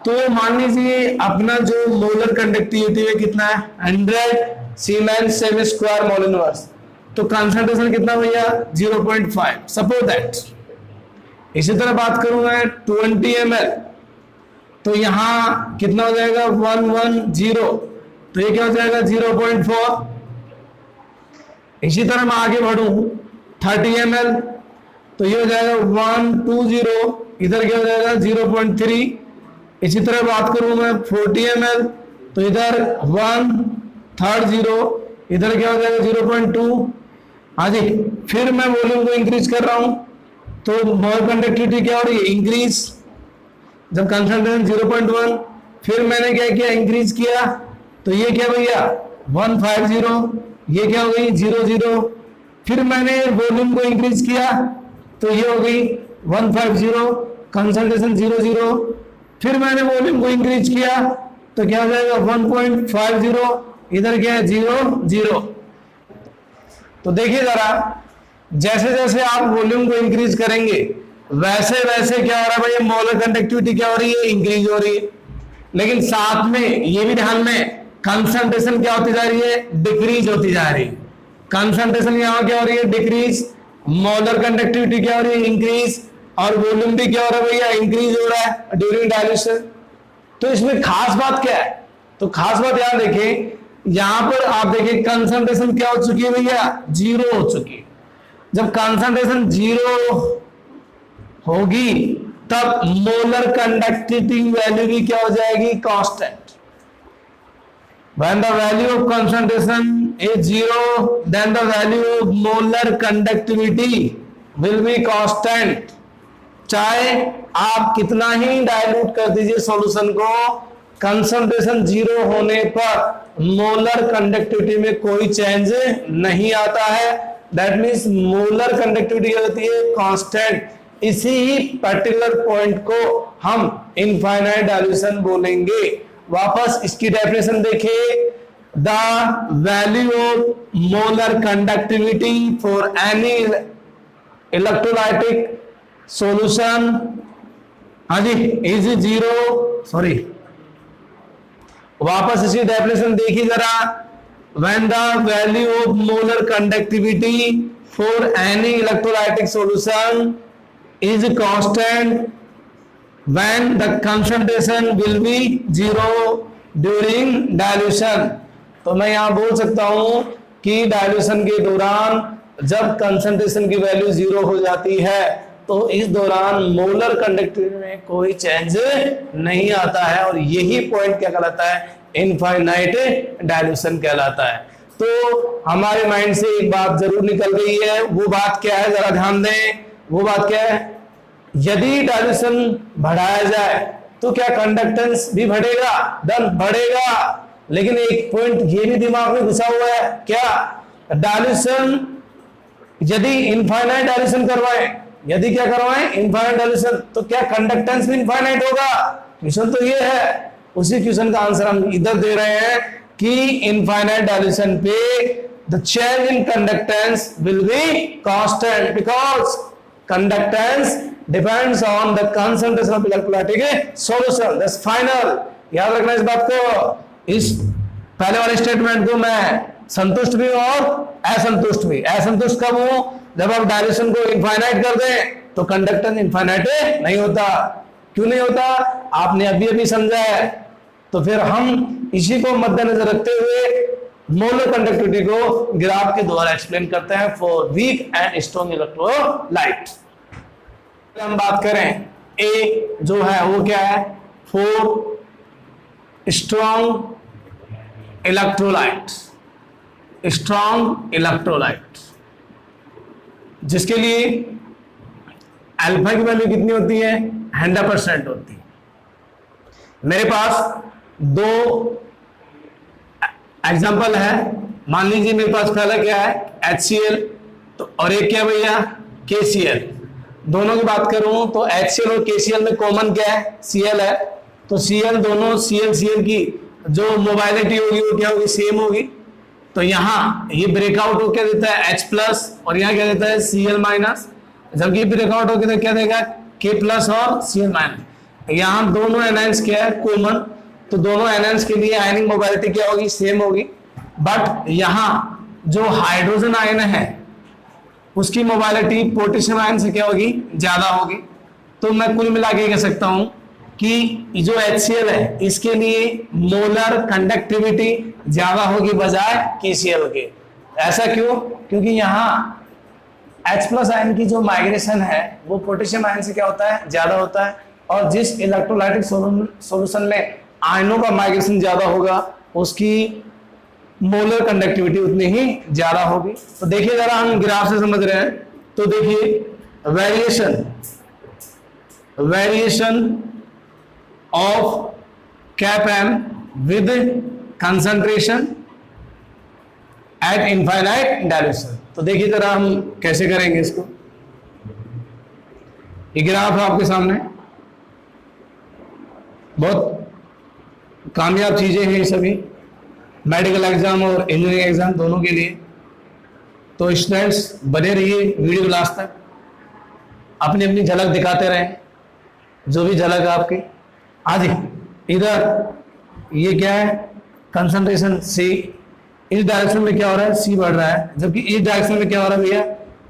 तो मान लीजिए अपना जो मोलर कंडक्टिविटी है कितना है 100 siemens semi square mole inverse, तो कंसंट्रेशन कितना भैया 0.5 सपोज दैट। इसी तरह बात करूं मैं 20 ml, तो यहां कितना हो जाएगा 110, तो ये क्या हो जाएगा 0.4। इसी तरह मैं आगे बढ़ूं 30 ml, तो ये हो जाएगा 120, इधर क्या हो जाएगा 0.3। इसी तरह बात करूं मैं 40 ml, तो इधर 130, इधर क्या हो जाएगा 0.2। हाँ जी, फिर मैं वॉल्यूम को इंक्रीज कर रहा हूं, तो मोल कंडक्टिविटी क्या हो रही है इंक्रीज, जब कंसंट्रेशन 0.1, फिर मैंने क्या किया इंक्रीज किया, तो ये क्या भैया 150, ये क्या हो गई 00, फिर मैंने वॉल्यूम को इंक्रीज किया, तो ये हो गई 150, कंसंट्रेशन 00, फिर मैंने वॉल्यूम को इंक्रीज किया, तो क्या हो जाएगा 1.50, इधर क्या है 0 तो देखिए जरा, जैसे जैसे आप वॉल्यूम को इंक्रीज करेंगे वैसे वैसे क्या हो रहा है भाई, मोलर कंडक्टिविटी क्या हो रही है इंक्रीज हो रही है, लेकिन साथ में ये भी ध्यान में कंसंट्रेशन क्या होती जा रही है डिक्रीज होती जा रही है। कंसंट्रेशन यहां क्या हो रही है डिक्रीज, मोलर कंडक्टिविटी क्या हो रही है इंक्रीज, और वॉल्यूम भी क्या हो रहा है भैया इंक्रीज हो रहा है ड्यूरिंग डायल्यूशन। तो इसमें खास बात क्या है, तो खास बात याद देखिए, यहां पर आप देखिए कंसंट्रेशन क्या हो चुकी है भैया 0 हो चुकी है। जब कंसंट्रेशन 0 होगी तब मोलर कंडक्टिविटी वैल्यू भी क्या हो जाएगी constant. When the value of concentration is 0, then the value of molar conductivity will be constant। चाहे आप कितना ही डाइल्यूट कर दीजिए सॉल्यूशन को, कंसंट्रेशन 0 होने पर मोलर कंडक्टिविटी में कोई चेंज नहीं आता है। दैट मीन्स मोलर कंडक्टिविटी क्या होती है कांस्टेंट। इसी ही पर्टिकुलर पॉइंट को हम इनफाइनाइट डाइल्यूशन बोलेंगे। वापस इसकी डेफिनेशन देखिए, the value of molar conductivity for any electrolytic solution, हाँ जी इज 0, सॉरी वापस इसी डेफिनेशन देखिए जरा, when the value of molar conductivity for any electrolytic solution is constant when the concentration will be 0 during dilution। तो मैं यहां बोल सकता हूं कि डायल्यूशन के दौरान जब कंसंट्रेशन की वैल्यू 0 हो जाती है तो इस दौरान मोलर कंडक्टिविटी में कोई चेंज नहीं आता है, और यही पॉइंट क्या कहलाता है इनफाइनाइट डायल्यूशन कहलाता है। तो हमारे माइंड से एक बात जरूर निकल गई है, वो बात क्या है जरा ध्यान दें। वो बात क्या है, यदि डायल्यूशन बढ़ाया जाए तो क्या कंडक्टेंस भी बढ़ेगा, दन बढ़ेगा, लेकिन एक पॉइंट ये भी दिमाग में घुसा हुआ है, क्या डायल्यूशन यदि इनफाइनाइट डायल्यूशन करवाएं, यदि क्या करवाएं इनफाइनाइट डायल्यूशन, तो क्या कंडक्टेंस भी इनफाइनाइट होगा? क्वेश्चन तो ये है, उसी क्वेश्चन का आंसर हम इधर दे रहे हैं कि इनफाइनाइट डायल्यूशन पे the change in conductance will be constant because conductance depends on the concentration of electrolytic solution. That's final, याद रखना इस बात को। इस पहले वाले स्टेटमेंट को मैं संतुष्ट भी हूं और असंतुष्ट भी। असंतुष्ट कब हूं, जब आप डायल्यूशन को इनफाइनाइट कर दें तो कंडक्टेंस इनफाइनाइट नहीं होता। क्यों नहीं होता, आपने अभी अभी समझा है। तो फिर हम इसी को मद्देनजर रखते हुए मोलर कंडक्टिविटी को ग्राफ के द्वारा एक्सप्लेन करते हैं for weak and strong electrolyte. हम बात करें ए जो है वो क्या है, for strong electrolyte, strong electrolyte जिसके लिए अल्फा की वैल्यू कितनी होती है 100% होती है। मेरे पास दो एग्जांपल है, मान लीजिए मेरे पास पहला क्या है HCl तो और एक क्या भैया KCl। दोनों की बात करूं तो HCl और KCl में कॉमन क्या है Cl है, तो Cl दोनों Cl की जो मोबाइलिटी होगी वो क्या होगी सेम होगी। तो यहाँ ये ब्रेकआउट हो क्या देता है H प्लस और यहाँ क्या देता है Cl माइनस, जबकि ब्रेकआउट हो तो क्या देगा K प्लस और Cl माइनस। यहाँ दोनों एनायंस क्या है कॉमन, तो दोनों एनायंस के लिए आयनिक मोबाइलिटी क्या होगी सेम होगी, बट यहाँ जो हाइड्रोजन आयन है उसकी मोबाइलिटी पोटेशियम आयन से क्या होगी ज्यादा होगी। तो मैं कुल मिला के कह सकता हूं कि जो HCl है इसके लिए मोलर कंडक्टिविटी ज्यादा होगी बजाय KCl के। ऐसा क्यों? क्योंकि यहाँ H प्लस आयन की जो माइग्रेशन है वो पोटेशियम आयन से क्या होता है ज्यादा होता है, और जिस इलेक्ट्रोलाइटिक सॉल्यूशन में आयनों का माइग्रेशन ज्यादा होगा उसकी मोलर कंडक्टिविटी उतनी ही ज्यादा होगी। तो देखिए जरा हम ग्राफ से समझ रहे हैं, तो देखिए variation of cap M with concentration at infinite dilution. तो देखिए जरा हम कैसे करेंगे इसको। ये ग्राफ है आपके सामने, बहुत कामयाब चीजें हैं ये सभी, मेडिकल एग्जाम और इंजीनियरिंग एग्जाम दोनों के लिए। तो स्टूडेंट्स बने रहिए वीडियो क्लास तक, अपनी अपनी झलक दिखाते रहें, जो भी झलक है आपकी। आज इधर ये क्या है कंसंट्रेशन C, इस डायरेक्शन में क्या हो रहा है C बढ़ रहा है, जबकि इस डायरेक्शन में क्या हो रहा है भैया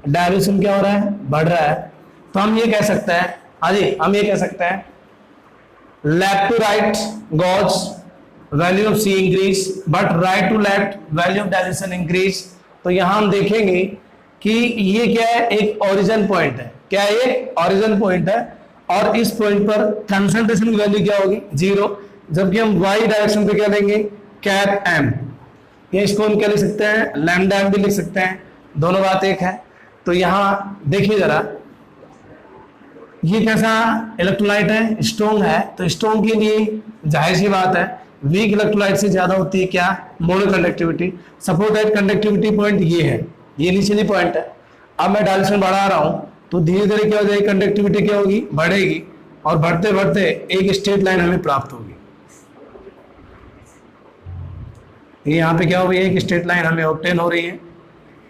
डायरेक्शन क्या हो रहा है बढ़ रहा है। तो हम ये कह सकते हैं, हाँ जी हम ये कह सकते हैं left to right goes value of C increase but right to left value of direction increase. तो यहां हम देखेंगे कि ये क्या है एक ओरिजिन पॉइंट है, क्या ये ओरिजिन पॉइंट है, और इस पॉइंट पर कंसंट्रेशन की वैल्यू क्या होगी 0, जबकि हम y डायरेक्शन पे क्या लेंगे कैप m, या इसको हम क्या लिख सकते हैं लैम्डा m भी लिख सकते हैं, दोनों बात एक है। तो यहां देखिए जरा ये कैसा इलेक्ट्रोलाइट है स्ट्रॉन्ग है, तो स्ट्रॉन्ग के लिए जाहिर सी बात है वीक इलेक्ट्रोलाइट से ज्यादा होती है क्या molar conductivity. Suppose that conductivity point ये है, ये निचली पॉइंट है। अब मैं डायरेक्शन बढ़ा रहा हूं तो धीरे धीरे क्या हो जाएगी कंडक्टिविटी क्या होगी बढ़ेगी, और बढ़ते बढ़ते एक स्ट्रेट लाइन हमें प्राप्त होगी। यहाँ पे क्या हो गई एक स्ट्रेट लाइन हमें ऑब्टेन हो रही है।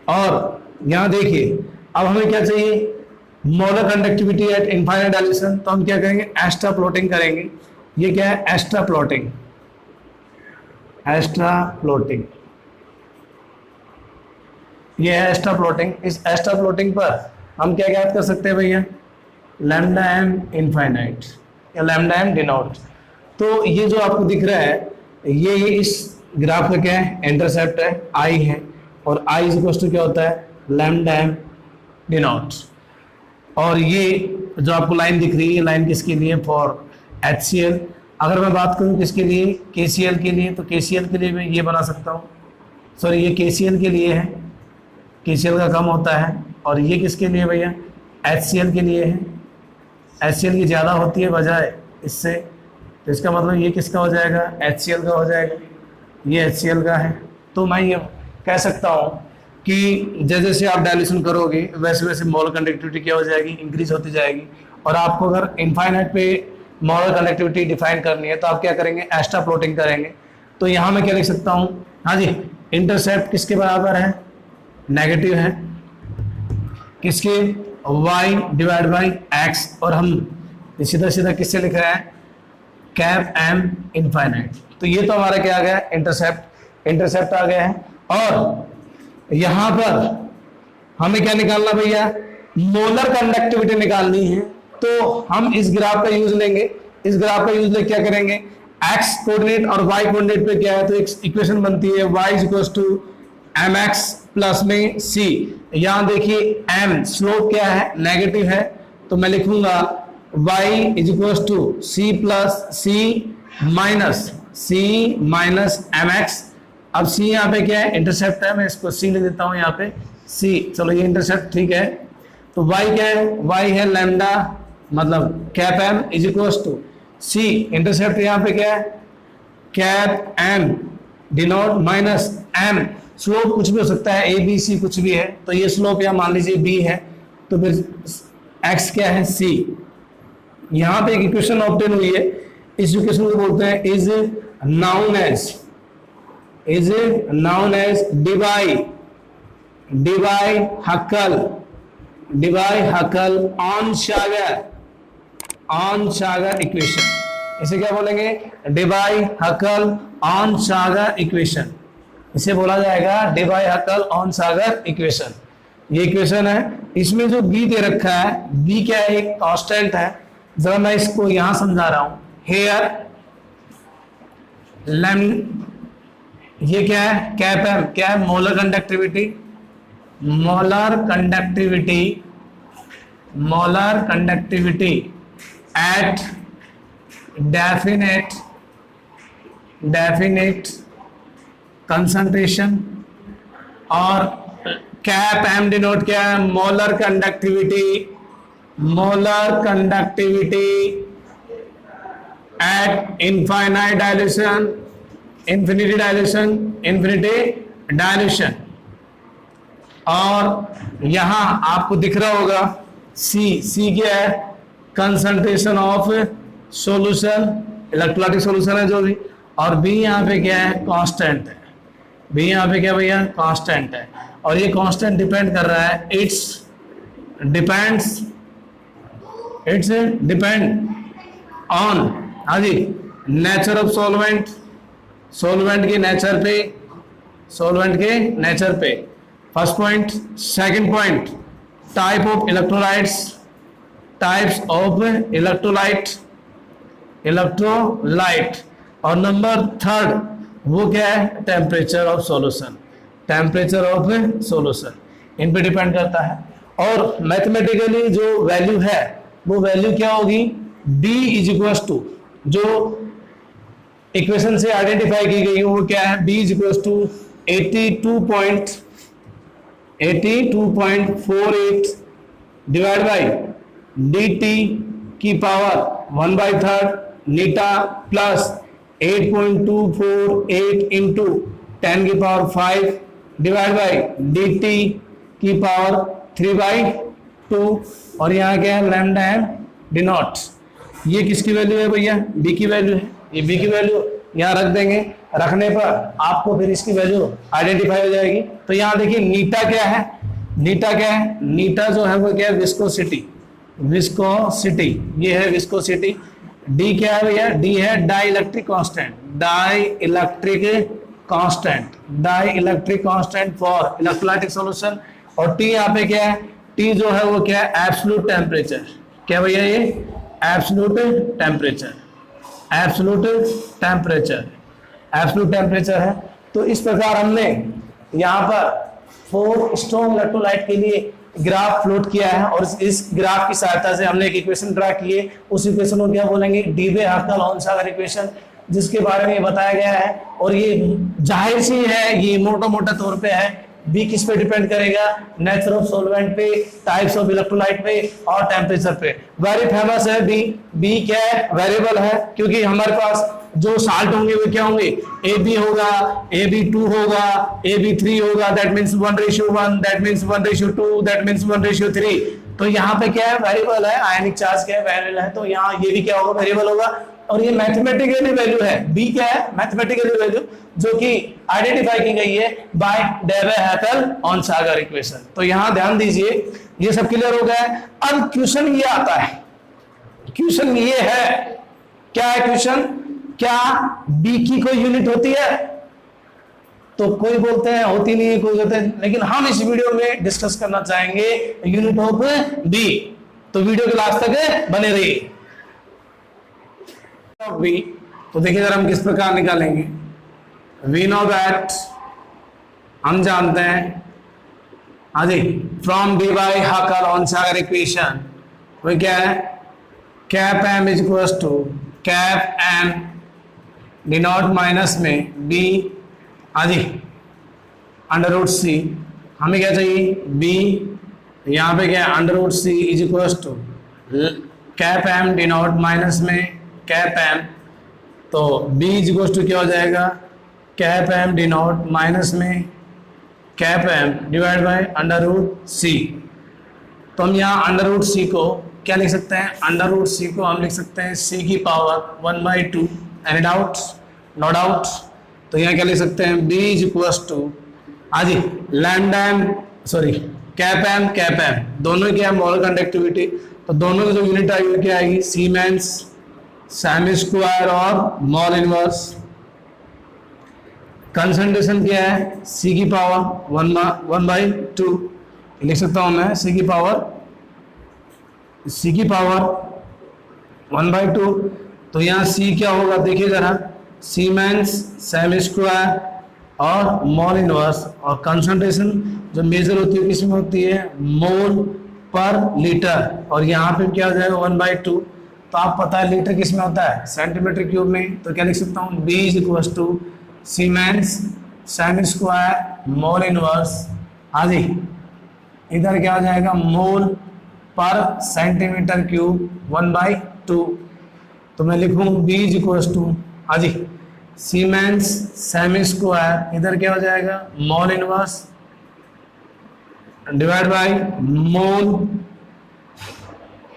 और यहाँ देखिए अब हमें क्या चाहिए molar conductivity eight infinite dilution, तो हम क्या करेंगे एक्स्ट्रा प्लॉटिंग करेंगे। ये क्या है एक्स्ट्रा प्लॉटिंग, एक्स्ट्रा प्लॉटिंग, ये है एक्स्ट्रा प्लॉटिंग। इस एक्स्ट्रा प्लॉटिंग पर हम क्या ज्ञात कर सकते हैं भैया लैम्डा एम इनफाइनाइट या लैम्डा एम डिनोट। तो ये जो आपको दिख रहा है ये इस ग्राफ का क्या है इंटरसेप्ट है आई है, और आई इज इक्वल टू क्या होता है लैम्डा एम डिनोट। और ये जो आपको लाइन दिख रही है लाइन किसके लिए फॉर HCl। अगर मैं बात करूं किसके लिए KCl के लिए, तो KCl के लिए मैं ये बना सकता हूँ, सॉरी ये KCl के लिए है, KCl का कम होता है, और ये किसके लिए भैया HCl के लिए है, HCl की ज़्यादा होती है बजाय इससे, तो इसका मतलब ये किसका हो जाएगा HCl का हो जाएगा, ये HCl का है। तो मैं ये कह सकता हूँ कि जैसे जैसे आप डायल्यूशन करोगे वैसे वैसे मोलर कंडक्टिविटी क्या हो जाएगी इंक्रीज होती जाएगी। और आपको अगर इनफाइनाइट पे मोलर कंडक्टिविटी डिफाइन करनी है तो आप क्या करेंगे एक्स्ट्रा प्लॉटिंग करेंगे। तो यहाँ मैं क्या लिख सकता हूँ, हाँ जी इंटरसेप्ट किसके बराबर है नेगेटिव है, किसके y डिवाइड बाई x, और हम सीधा सीधा किससे लिख रहे हैं कैप m इनफाइनाइट। तो ये तो हमारा क्या आ गया इंटरसेप्ट आ गया है। और यहां पर हमें क्या निकालना भैया मोलर कंडक्टिविटी निकालनी है, तो हम इस ग्राफ का यूज लेंगे। इस ग्राफ का यूज लेके क्या करेंगे x कोऑर्डिनेट और y कोऑर्डिनेट पे क्या है, तो एक इक्वेशन बनती है y is equal to mx plus में c। यहां देखिए m स्लोप क्या है नेगेटिव है, तो मैं लिखूंगा y is equal to c plus c minus mx। अब c यहाँ पे क्या है इंटरसेप्ट है, मैं इसको c लिख देता हूँ यहाँ पे c, चलो ये इंटरसेप्ट ठीक है। तो y क्या है y है लैम्डा मतलब cap m is equal to c, intercept यहाँ पे क्या है cap m denote minus m, slope कुछ भी हो सकता है a b c कुछ भी है, तो ये स्लोप यहाँ मान लीजिए b है, तो फिर x क्या है c। यहाँ पे एक इक्वेशन ऑब्टेन हुई है, इस इक्वेशन को बोलते हैं is known as is known as Debye-Huckel equation. इसे क्या बोलेंगे? Debye-Huckel equation. इसे बोला जाएगा Debye-Huckel इक्वेशन। ये इक्वेशन है। इसमें जो b दे रखा है, b क्या है? एक कांस्टेंट है। जरा मैं इसको यहां समझा रहा हूं। हेयर ये क्या है? कैप एम क्या है? Molar conductivity eight definite concentration. और कैप एम डिनोट क्या है? Molar conductivity at infinity dilution. और यहां आपको दिख रहा होगा सी क्या है? Concentration of solution, electrolytic solution है जो भी। और बी यहाँ पे क्या है? कांस्टेंट है। बी यहाँ पे क्या भैया? कांस्टेंट है। और ये कांस्टेंट डिपेंड कर रहा है, it's depend on Haji nature of solvent के नेचर पे। First point. Second point, types of electrolyte. और नंबर थर्ड वो क्या है? Temperature of solution. इन पे डिपेंड करता है। और मैथमेटिकली जो वैल्यू है वो वैल्यू क्या होगी? B इज इक्वल टू, जो इक्वेशन से आइडेंटिफाई की गई है वो क्या है? B is equal to 82.48 divide by dt की पावर 1/3 नीटा प्लस 8.248 इंटू 10 की पावर 5 डिवाइड बाई dt की पावर 3/2। और यहाँ क्या है? Lambda M denote. ये किसकी वैल्यू है भैया? बी की वैल्यू है। ये बी की वैल्यू यहाँ रख देंगे। रखने पर आपको फिर इसकी वैल्यू आइडेंटिफाई हो जाएगी। तो यहाँ देखिए नीटा क्या है? नीटा जो है वो क्या है? विस्कोसिटी। ये है विस्कोसिटी। डी क्या है भैया? डी है dielectric constant for electrolytic solution. और टी यहाँ पे क्या है? टी जो है वो क्या है? Absolute temperature. क्या भैया? ये एब्सोल्यूट टेम्परेचर है। तो इस प्रकार हमने यहाँ पर 4 स्ट्रॉन्ग इलेक्ट्रोलाइट के लिए ग्राफ प्लॉट किया है। और इस ग्राफ की सहायता से हमने एक इक्वेशन ड्रा की है। उस इक्वेशन को क्या बोलेंगे? Debye-Huckel इक्वेशन, जिसके बारे में बताया गया है। और ये जाहिर सी है, ये मोटा तौर पे है। बी किस पे डिपेंड करेगा? नेचर ऑफ सॉल्वेंट पे, टाइप्स ऑफ इलेक्ट्रोलाइट पे और टेम्परेचर पे। वेरी फेमस है बी क्या है? वेरिएबल है, क्योंकि हमारे पास जो साल्ट होंगे वो क्या होंगे? AB होगा, AB2 होगा, AB3 होगा, that means 1:1, that means 1:2, that means 1:3। तो यहाँ पे क्या है? वेरिएबल है। आयनिक चार्ज क्या है? वेरिएबल है। तो यहाँ ये भी क्या होगा? वेरिएबल होगा। और ये मैथमेटिकली वैल्यू है। बी क्या है? मैथमेटिकली वैल्यू जो कि आइडेंटिफाई की गई है बाय Debye-Huckel इक्वेशन। तो यहां ध्यान दीजिए, ये सब क्लियर हो गया है। अब क्वेश्चन ये आता है, क्वेश्चन ये है, क्या है क्वेश्चन? क्या बी की कोई यूनिट होती है? तो कोई बोलते हैं होती नहीं है, कोई बोलते हैं, लेकिन हम इस वीडियो में डिस्कस करना चाहेंगे यूनिट ऑफ बी। तो वीडियो के लास्ट तक बने रहिए। बी तो देखिए जरा हम किस प्रकार निकालेंगे। वी नो दैट, हम जानते हैं, हाँ जी, फ्रॉम Debye-Huckel इक्वेशन वो क्या है? Cap M is equal to cap M denote minus में बी, हाँ जी, √c। हमें क्या चाहिए? बी। यहाँ पे क्या है? √c is equal to cap M denote minus में कैप एम। तो b इज इक्वल टू क्या हो जाएगा? कैप एम डिनोट माइनस में cap M divide by √c। तो हम यहाँ √c को क्या लिख सकते हैं? √c को हम लिख सकते हैं c की power 1/2। Any doubt? No doubt. तो यहाँ क्या लिख सकते हैं, B इज इक्वल टू, हाँ जी, लैम्डा सॉरी कैप एम दोनों की है मोलर कंडक्टिविटी, तो दोनों की जो यूनिट आएगी क्या आएगी, सीमेंस सेमी स्क्वायर और मोल इनवर्स। कंसंट्रेशन क्या है, C की पावर 1/2 लिख सकता हूं मैं, C की पावर 1/2। तो यहाँ C क्या होगा देखिए जरा, सीमेंस सेमी स्क्वायर और मोल इनवर्स, और कंसंट्रेशन जो मेजर होती है किसमें होती है, मोल पर लीटर, और यहाँ पे क्या हो जाएगा 1/2। तो आप पता है लीटर किस में होता है, सेंटीमीटर क्यूब में, तो क्या लिख सकता हूँ, B is equal to siemens semi square mole inverse, हाँ जी, इधर क्या हो जाएगा, मोल पर सेंटीमीटर क्यूब 1/2। तो मैं लिखूँ B इज इक्वल टू, हाँ जी, सीमेंस सेमी स्क्वायर, इधर क्या हो जाएगा, mole inverse divide by mole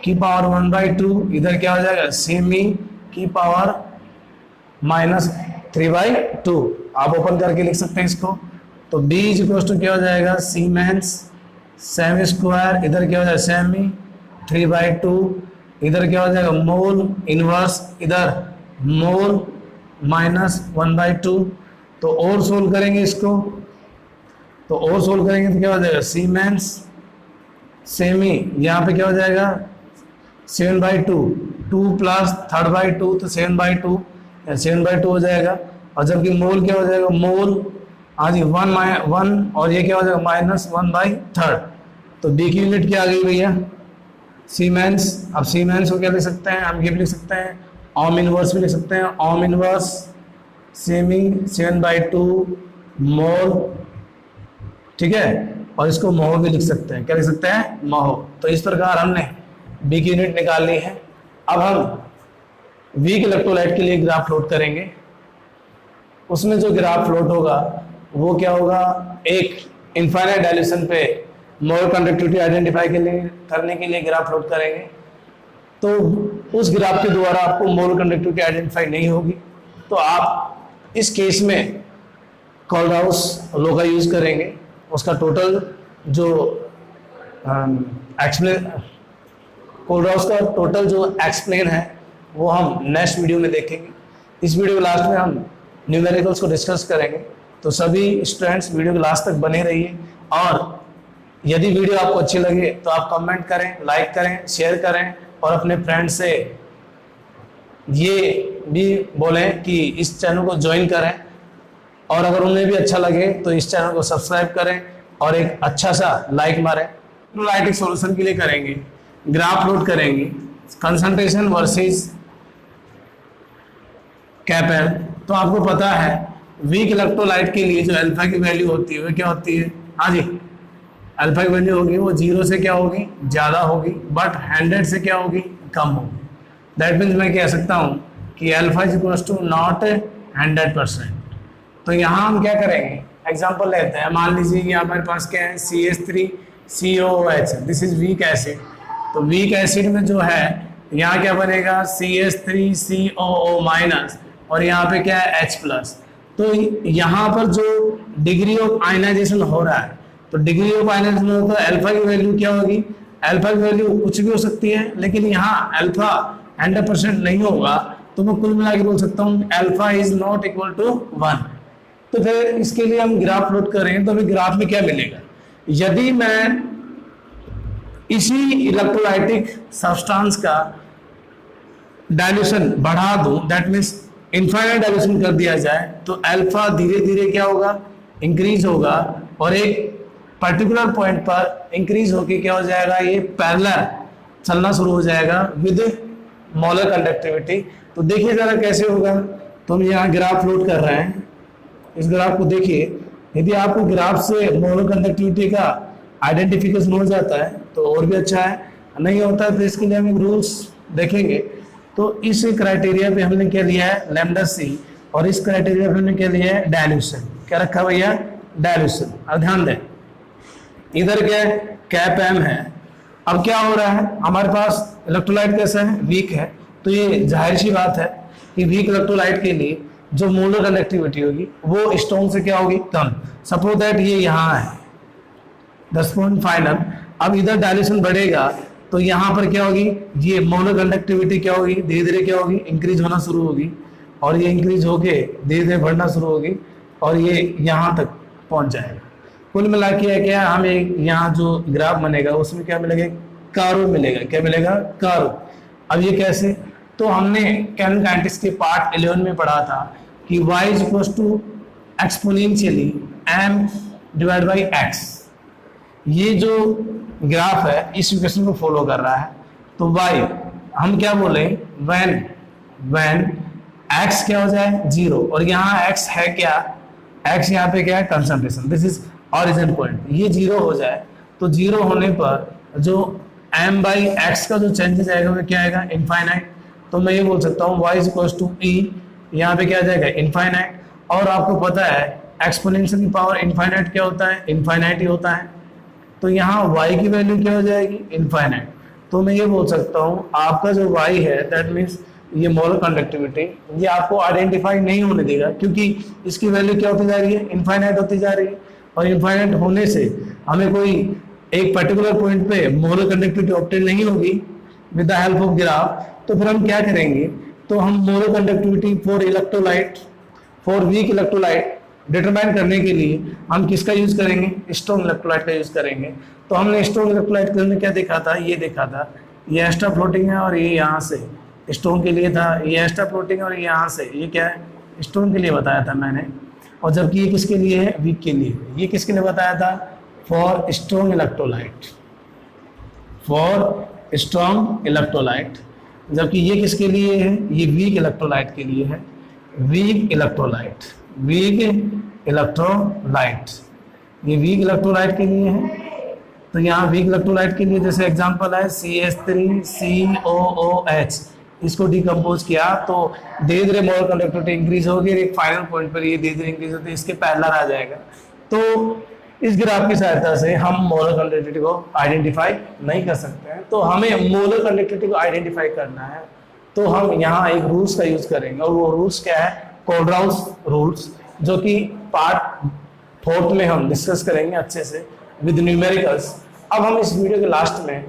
की पावर 1/2, इधर क्या हो जाएगा, सेमी की पावर -3/2। आप ओपन करके लिख सकते हैं इसको। तो B इज इक्वल टू क्या हो जाएगा, सीमेंस सेमी स्क्वायर, इधर क्या हो जाएगा, सेमी 3/2, इधर क्या हो जाएगा, मोल इनवर्स, इधर मोल -1/2। तो और सोल्व करेंगे इसको, तो और सोल्व करेंगे तो क्या हो जाएगा, सीमेंस सेमी, यहाँ पे क्या हो जाएगा 7/2, 2 + 3/2 तो 7/2 हो जाएगा। और जबकि मोल क्या हो जाएगा, मोल हाँ जी 1 और ये क्या हो जाएगा -1/3। तो B की यूनिट क्या आ गई भैया, सीमेंस। अब सीमेंस को क्या लिख सकते हैं, हम ये भी लिख सकते हैं, ओम इनवर्स भी लिख सकते हैं, ओम इनवर्स सेमी 7/2 मोल, ठीक है, और इसको मोह भी लिख सकते हैं, क्या लिख सकते हैं, मोह। तो इस प्रकार हमने B की यूनिट निकाल ली है। अब हम वीक इलेक्ट्रोलाइट के लिए ग्राफ प्लॉट करेंगे। उसमें जो ग्राफ प्लॉट होगा वो क्या होगा, एक इनफाइनाइट डायल्यूशन पे मोलर कंडक्टिविटी आइडेंटिफाई करने के लिए ग्राफ प्लॉट करेंगे। तो उस ग्राफ के द्वारा आपको मोलर कंडक्टिविटी आइडेंटिफाई नहीं होगी, तो आप इस केस में कोल्डहाउस लॉ का यूज करेंगे। उसका टोटल जो कोल्डहाउस का टोटल जो एक्सप्लेन है वो हम नेक्स्ट वीडियो में देखेंगे। इस वीडियो के लास्ट में हम न्यूमेरिकल्स को डिस्कस करेंगे। तो सभी स्टूडेंट्स वीडियो के लास्ट तक बने रहिए, और यदि वीडियो आपको अच्छी लगे तो आप कमेंट करें, लाइक करें, शेयर करें, और अपने फ्रेंड से ये भी बोलें कि इस चैनल को ज्वाइन करें, और अगर उन्हें भी अच्छा लगे तो इस चैनल को सब्सक्राइब करें और एक अच्छा सा लाइक मारें। इलेक्ट्रोलाइटिक सॉल्यूशन के लिए करेंगे, ग्राफ प्लॉट करेंगे, कंसंट्रेशन वर्सेस कैपेल। तो आपको पता है वीक इलेक्ट्रोलाइट के लिए जो अल्फा की वैल्यू होती है वो क्या होती है, हाँ जी, अल्फा की वैल्यू होगी वो 0 से क्या होगी, ज़्यादा होगी, बट 100 से क्या होगी, कम होगी। दैट मीन्स मैं कह सकता हूँ कि alpha is equal to not 100%। तो यहाँ हम क्या करेंगे, एग्जांपल लेते हैं। मान लीजिए कि हमारे पास क्या है, CH3COOH, this is weak acid. तो वीक एसिड में जो है यहाँ क्या बनेगा, CH3COO- और यहाँ पे क्या है, H+। तो यहाँ पर जो डिग्री ऑफ आयनाइजेशन हो रहा है, तो डिग्री ऑफ आयनाइजेशन होता है, अल्फा की वैल्यू क्या होगी, अल्फा की वैल्यू कुछ भी हो सकती है, लेकिन यहाँ अल्फा 100% नहीं होगा। तो मैं कुल मिला के बोल सकता हूँ alpha is not equal to 1। तो फिर इसके लिए हम ग्राफ प्लॉट करें, तो अभी ग्राफ में क्या मिलेगा, यदि मैं इसी इलेक्ट्रोलाइटिक सब्सटेंस का डायल्यूशन बढ़ा दूं, दैट मीन्स इनफाइनाइट डायल्यूशन कर दिया जाए, तो अल्फा धीरे धीरे क्या होगा, इंक्रीज होगा, और एक पर्टिकुलर पॉइंट पर इंक्रीज होके क्या हो जाएगा, ये पैरेलल चलना शुरू हो जाएगा विद मोलर कंडक्टिविटी। तो देखिए जरा कैसे होगा। तो हम यहाँ ग्राफ प्लॉट कर रहे हैं, इस ग्राफ को देखिए। यदि आपको ग्राफ से मोलर कंडक्टिविटी का आइडेंटिफिकेशन हो जाता है तो और भी अच्छा है, नहीं होता है तो इसके लिए हम रूल्स देखेंगे। तो इस क्राइटेरिया पे हमने क्या लिया है, लैम्डा सी, और इस क्राइटेरिया पे हमने क्या लिया है, डायल्यूशन। क्या रखा भैया, डायल्यूशन। अब ध्यान दें, इधर क्या है, कैप एम है। अब क्या हो रहा है, हमारे पास इलेक्ट्रोलाइट कैसा है, वीक है। तो ये जाहिर सी बात है कि वीक इलेक्ट्रोलाइट के लिए जो मोलर कंडक्टिविटी होगी वो स्ट्रॉन्ग से क्या होगी, कम। सपोज दैट ये यहाँ है 10.5 nm, अब इधर डायल्यूशन बढ़ेगा तो यहाँ पर क्या होगी, ये मोलर कंडक्टिविटी क्या होगी, धीरे धीरे क्या होगी, इंक्रीज होना शुरू होगी, और ये इंक्रीज होके धीरे धीरे बढ़ना शुरू होगी और ये यहाँ तक पहुँच जाएगा। कुल मिला के क्या हमें यहाँ जो ग्राफ बनेगा उसमें क्या मिलेगा, कर्व मिलेगा। क्या मिलेगा, कर्व। अब ये कैसे, तो हमने कैल्विन काइनेटिक्स के पार्ट 11 में पढ़ा था कि y is equal to exponentially m divide by x। ये जो ग्राफ है इस इक्वेशन को फॉलो कर रहा है। तो y हम क्या बोले, when x क्या हो जाए 0, और यहाँ x है क्या, x यहाँ पे क्या है, concentration, this is origin point, ये 0 हो जाए तो 0 होने पर जो m बाई एक्स का जो चेंजेस आएगा वो क्या आएगा, इनफाइनाइट। तो मैं ये बोल सकता हूँ y is equal to e, यहाँ पे क्या आ जाएगा, इनफाइनाइट। और आपको पता है एक्सपोनेंशियल की पावर इनफाइनाइट क्या होता है, इनफाइनाइट ही होता है। तो यहाँ y की वैल्यू क्या हो जाएगी, इनफाइनाइट। तो मैं ये बोल सकता हूँ आपका जो y है दैट मीन्स ये मोलर कंडक्टिविटी, ये आपको आइडेंटिफाई नहीं होने देगा क्योंकि इसकी वैल्यू क्या होती जा रही है, इनफाइनाइट होती जा रही है। और इनफाइनाइट होने से हमें कोई एक पर्टिकुलर पॉइंट पे मोलर कंडक्टिविटी ऑब्टेन नहीं होगी with the help of graph. तो फिर हम क्या करेंगे, तो हम molar conductivity for electrolyte, for weak electrolyte determine करने के लिए हम किसका यूज करेंगे, स्ट्रॉन्ग इलेक्ट्रोलाइट का यूज करेंगे। तो हमने स्ट्रॉन्ग इलेक्ट्रोलाइट के लिए क्या देखा था, ये देखा था, ये एक्स्ट्रा फ्लोटिंग है और ये यहाँ से स्ट्रॉन्ग के लिए था, ये एक्स्ट्रा फ्लोटिंग और ये यहाँ से, ये क्या है, स्ट्रॉन्ग के लिए बताया था मैंने। और जबकि ये किसके लिए है, वीक के लिए। ये किसके लिए बताया था, for strong electrolyte, for strong electrolyte. जबकि ये किसके लिए है, ये वीक इलेक्ट्रोलाइट के लिए है, वीक इलेक्ट्रोलाइट, वीक इलेक्ट्रोलाइट, ये वीक इलेक्ट्रोलाइट के लिए है। तो यहाँ वीक इलेक्ट्रोलाइट के लिए जैसे एग्जांपल है CH3COOH, इसको डिकम्पोज किया तो धीरे धीरे मोलर कंडक्टिविटी इंक्रीज होगी, एक फाइनल पॉइंट पर ये धीरे धीरे इंक्रीज होती है, इसके पैरेलल आ जाएगा। तो इस ग्राफ की सहायता से हम मोलर कंडक्टिविटी को आइडेंटिफाई नहीं कर सकते हैं। तो हमें मोलर कंडक्टिविटी को आइडेंटिफाई करना है तो हम यहाँ एक रूल्स का यूज करेंगे, और वो रूल्स क्या है, कोलराउस रूल्स, जो कि पार्ट 4 में हम डिस्कस करेंगे अच्छे से विद न्यूमेरिकल्स। अब हम इस वीडियो के लास्ट में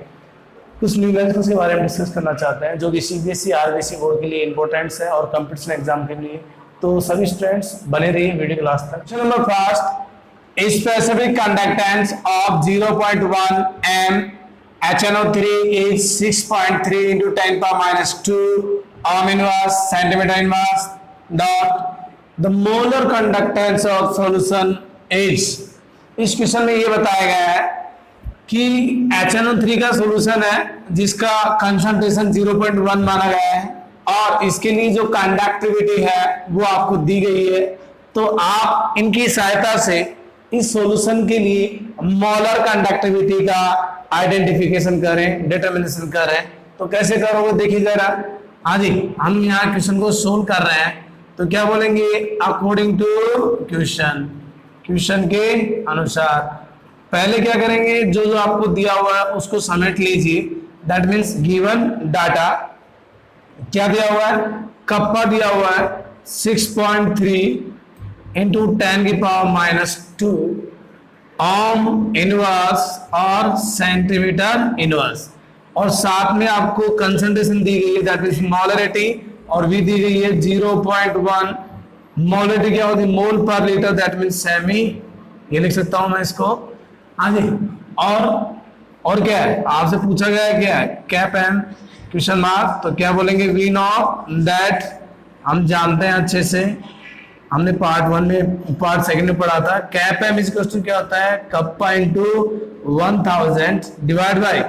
कुछ न्यूमेरिकल्स के बारे में डिस्कस करना चाहते हैं जो कि CBSE RBSE बोर्ड के लिए इंपॉर्टेंट है और कंपटीशन एग्जाम के लिए। तो सभी स्टूडेंट्स बने रहिए वीडियो के लास्ट तक। Question number first, specific conductance of 0.1 m HNO3 is 6.3 into 10 power minus 2 ohm inverse centimeter inverse dot the molar conductance of solution is। इस क्वेश्चन में ये बताया गया है कि HNO3 का सॉल्यूशन है जिसका कंसंट्रेशन 0.1 माना गया है और इसके लिए जो कंडक्टिविटी है वो आपको दी गई है। तो आप इनकी सहायता से इस सॉल्यूशन के लिए मोलर कंडक्टिविटी का आइडेंटिफिकेशन करें, डिटरमिनेशन करें। तो कैसे करोगे देखिए जरा। हाँ जी, हम यहाँ क्वेश्चन को सोल्व कर रहे हैं तो क्या बोलेंगे, अकॉर्डिंग टू क्वेश्चन, क्वेश्चन के अनुसार। पहले क्या करेंगे, जो जो आपको दिया हुआ है उसको समेट लीजिए, दैट मीन्स गिवन डाटा क्या दिया हुआ है, कप्पा दिया हुआ है 6.3 इंटू 10 की पावर माइनस 2 ओम इनवर्स और सेंटीमीटर इनवर्स, और साथ में आपको कंसंट्रेशन दी गई है दैट मीन्स मोलरिटी, और भी दी गई है 0.1। मोलरिटी क्या होती है, मोल पर लीटर, दैट मीन्स सेमी, ये लिख सकता हूं मैं इसको। हाँ जी, और क्या है, आपसे पूछा गया है क्या है, कैप एम क्वेश्चन मार्क। तो क्या बोलेंगे, वी नो दैट, हम जानते हैं अच्छे से, हमने पार्ट 1 में पार्ट 2 में पढ़ा था। Cap M is equal to क्या होता है, kappa into 1000 divide by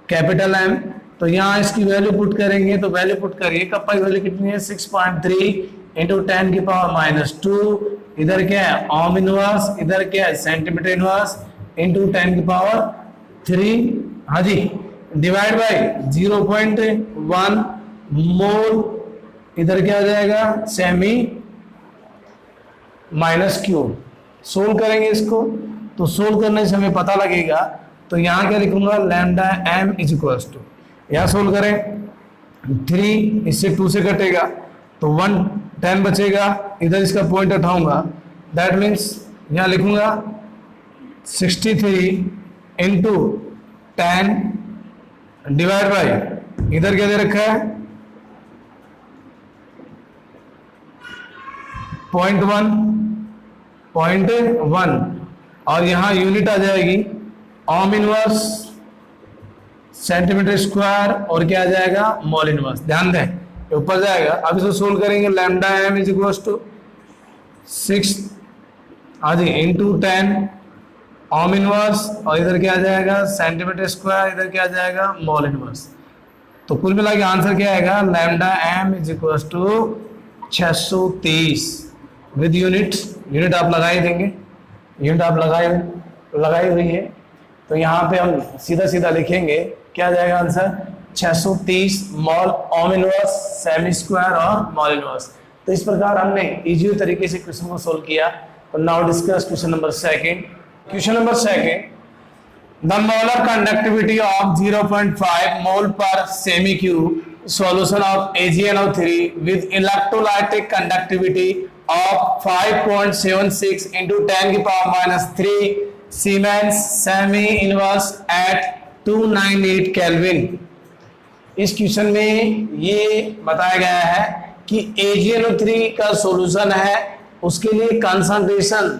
capital M. तो यहाँ इसकी वैल्यू पुट करेंगे, तो वैल्यू पुट करिए, कप्पा की वैल्यू कितनी है 6.3 इंटू 10 की पावर माइनस 2, इधर क्या है ओम इनवर्स, इधर क्या है सेंटीमीटर इनवर्स, इंटू 10 की पावर 3, हाँ जी, डिवाइड बाय 0.1 मोल, इधर क्या आ जाएगा सेमी माइनस क्यूब। सोल्व करेंगे इसको, तो सोल्व करने से हमें पता लगेगा। तो यहाँ क्या लिखूंगा, lambda M is equal to, यहाँ सोल्व करें 3, इससे 2 से कटेगा तो 1 10 बचेगा, इधर इसका पॉइंट उठाऊंगा, दैट मीन्स यहाँ लिखूंगा 63 इंटू 10 डिवाइड बाई इधर क्या दे रखा है 0.1 और यहाँ यूनिट आ जाएगी ओम इनवर्स सेंटीमीटर स्क्वायर और क्या आ जाएगा मोल इनवर्स। ध्यान दें ऊपर जाएगा। अब इसको सोल्व करेंगे lambda M is equal to 6 हाँ जी इंटू 10 ओम इनवर्स और इधर क्या आ जाएगा सेंटीमीटर स्क्वायर, इधर क्या आ जाएगा मोल इनवर्स। तो कुल मिला के आंसर क्या आएगा lambda M is equal to 630 with unit. Unit आप लगा ही देंगे, यूनिट आप लगाई हुई है। तो यहाँ पे हम सीधा सीधा लिखेंगे क्या आ जाएगा answer 630 mall ohm inverse semi square और मॉल इनवर्स। तो इस प्रकार हमने इजी तरीके से क्वेश्चन को सोल्व किया। तो now discuss question number second. Question number second, the molar conductivity of 0.5 मोल पर semi cube solution of AgNO3 with electrolytic conductivity of 5.76 into 10 की power minus 3 siemens semi inverse at 298 kelvin. इस क्वेश्चन में ये बताया गया है कि AgNO3 का सॉल्यूशन है, उसके लिए कंसंट्रेशन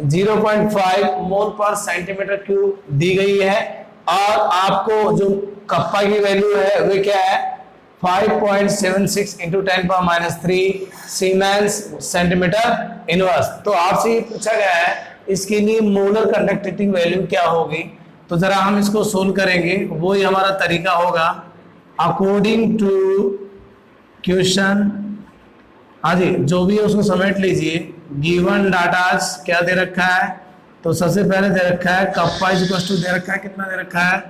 0.5 मोल पर सेंटीमीटर क्यूब दी गई है और आपको जो कप्पा की वैल्यू है वो क्या है 5.76 into 10 power minus 3 siemens centimetre inverse. तो आपसे ये पूछा गया है इसके लिए मोलर कंडक्टिविटी वैल्यू क्या होगी। तो जरा हम इसको सोल्व करेंगे, वो ही हमारा तरीका होगा अकॉर्डिंग टू क्वेश्चन। हाँ जी जो भी है उसको समेट लीजिए। गिवन डाटा क्या दे रखा है, तो सबसे पहले दे रखा है कप्पा इज इक्वल टू दे रखा है, कितना दे रखा है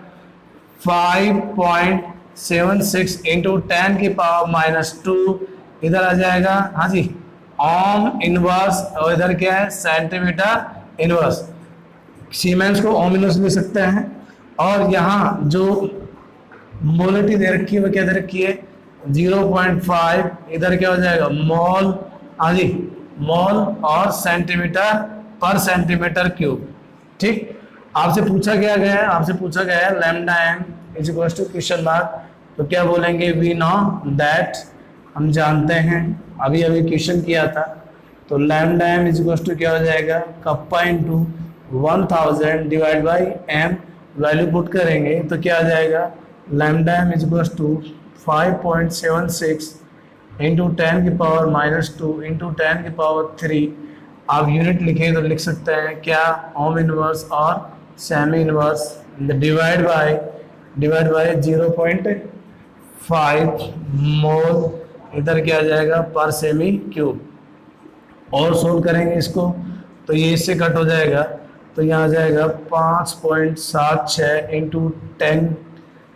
5.76 इंटू 10 की पावर माइनस 2, इधर आ जाएगा हाँ जी ओम इनवर्स और इधर क्या है सेंटीमीटर इनवर्स। सीमेंस को ओम इनवर्स ले सकते हैं और यहाँ जो मोलिटी दे रखी है वो क्या दे रखी है 0.5, इधर क्या हो जाएगा मोल हाँ जी मोल और सेंटीमीटर पर सेंटीमीटर क्यूब। ठीक, आपसे पूछा गया है, आपसे पूछा गया है lambda M is equal to question mark. तो क्या बोलेंगे वी नो दैट, हम जानते हैं, अभी अभी क्वेश्चन किया था। तो lambda M is equal to क्या हो जाएगा kappa into 1000 divide by M, value put करेंगे तो क्या आ जाएगा lambda M is equal to 5.76 into 10 की पावर माइनस 2 इंटू 10 की पावर 3। आप यूनिट लिखें तो लिख सकते हैं क्या ओम इनवर्स और सेमी इनवर्स डिवाइड बाय 0.5 मोल, इधर क्या आ जाएगा पर सेमी क्यूब। और सोल्व करेंगे इसको तो ये इससे कट हो जाएगा, तो यहाँ आ जाएगा 5.76 इंटू 10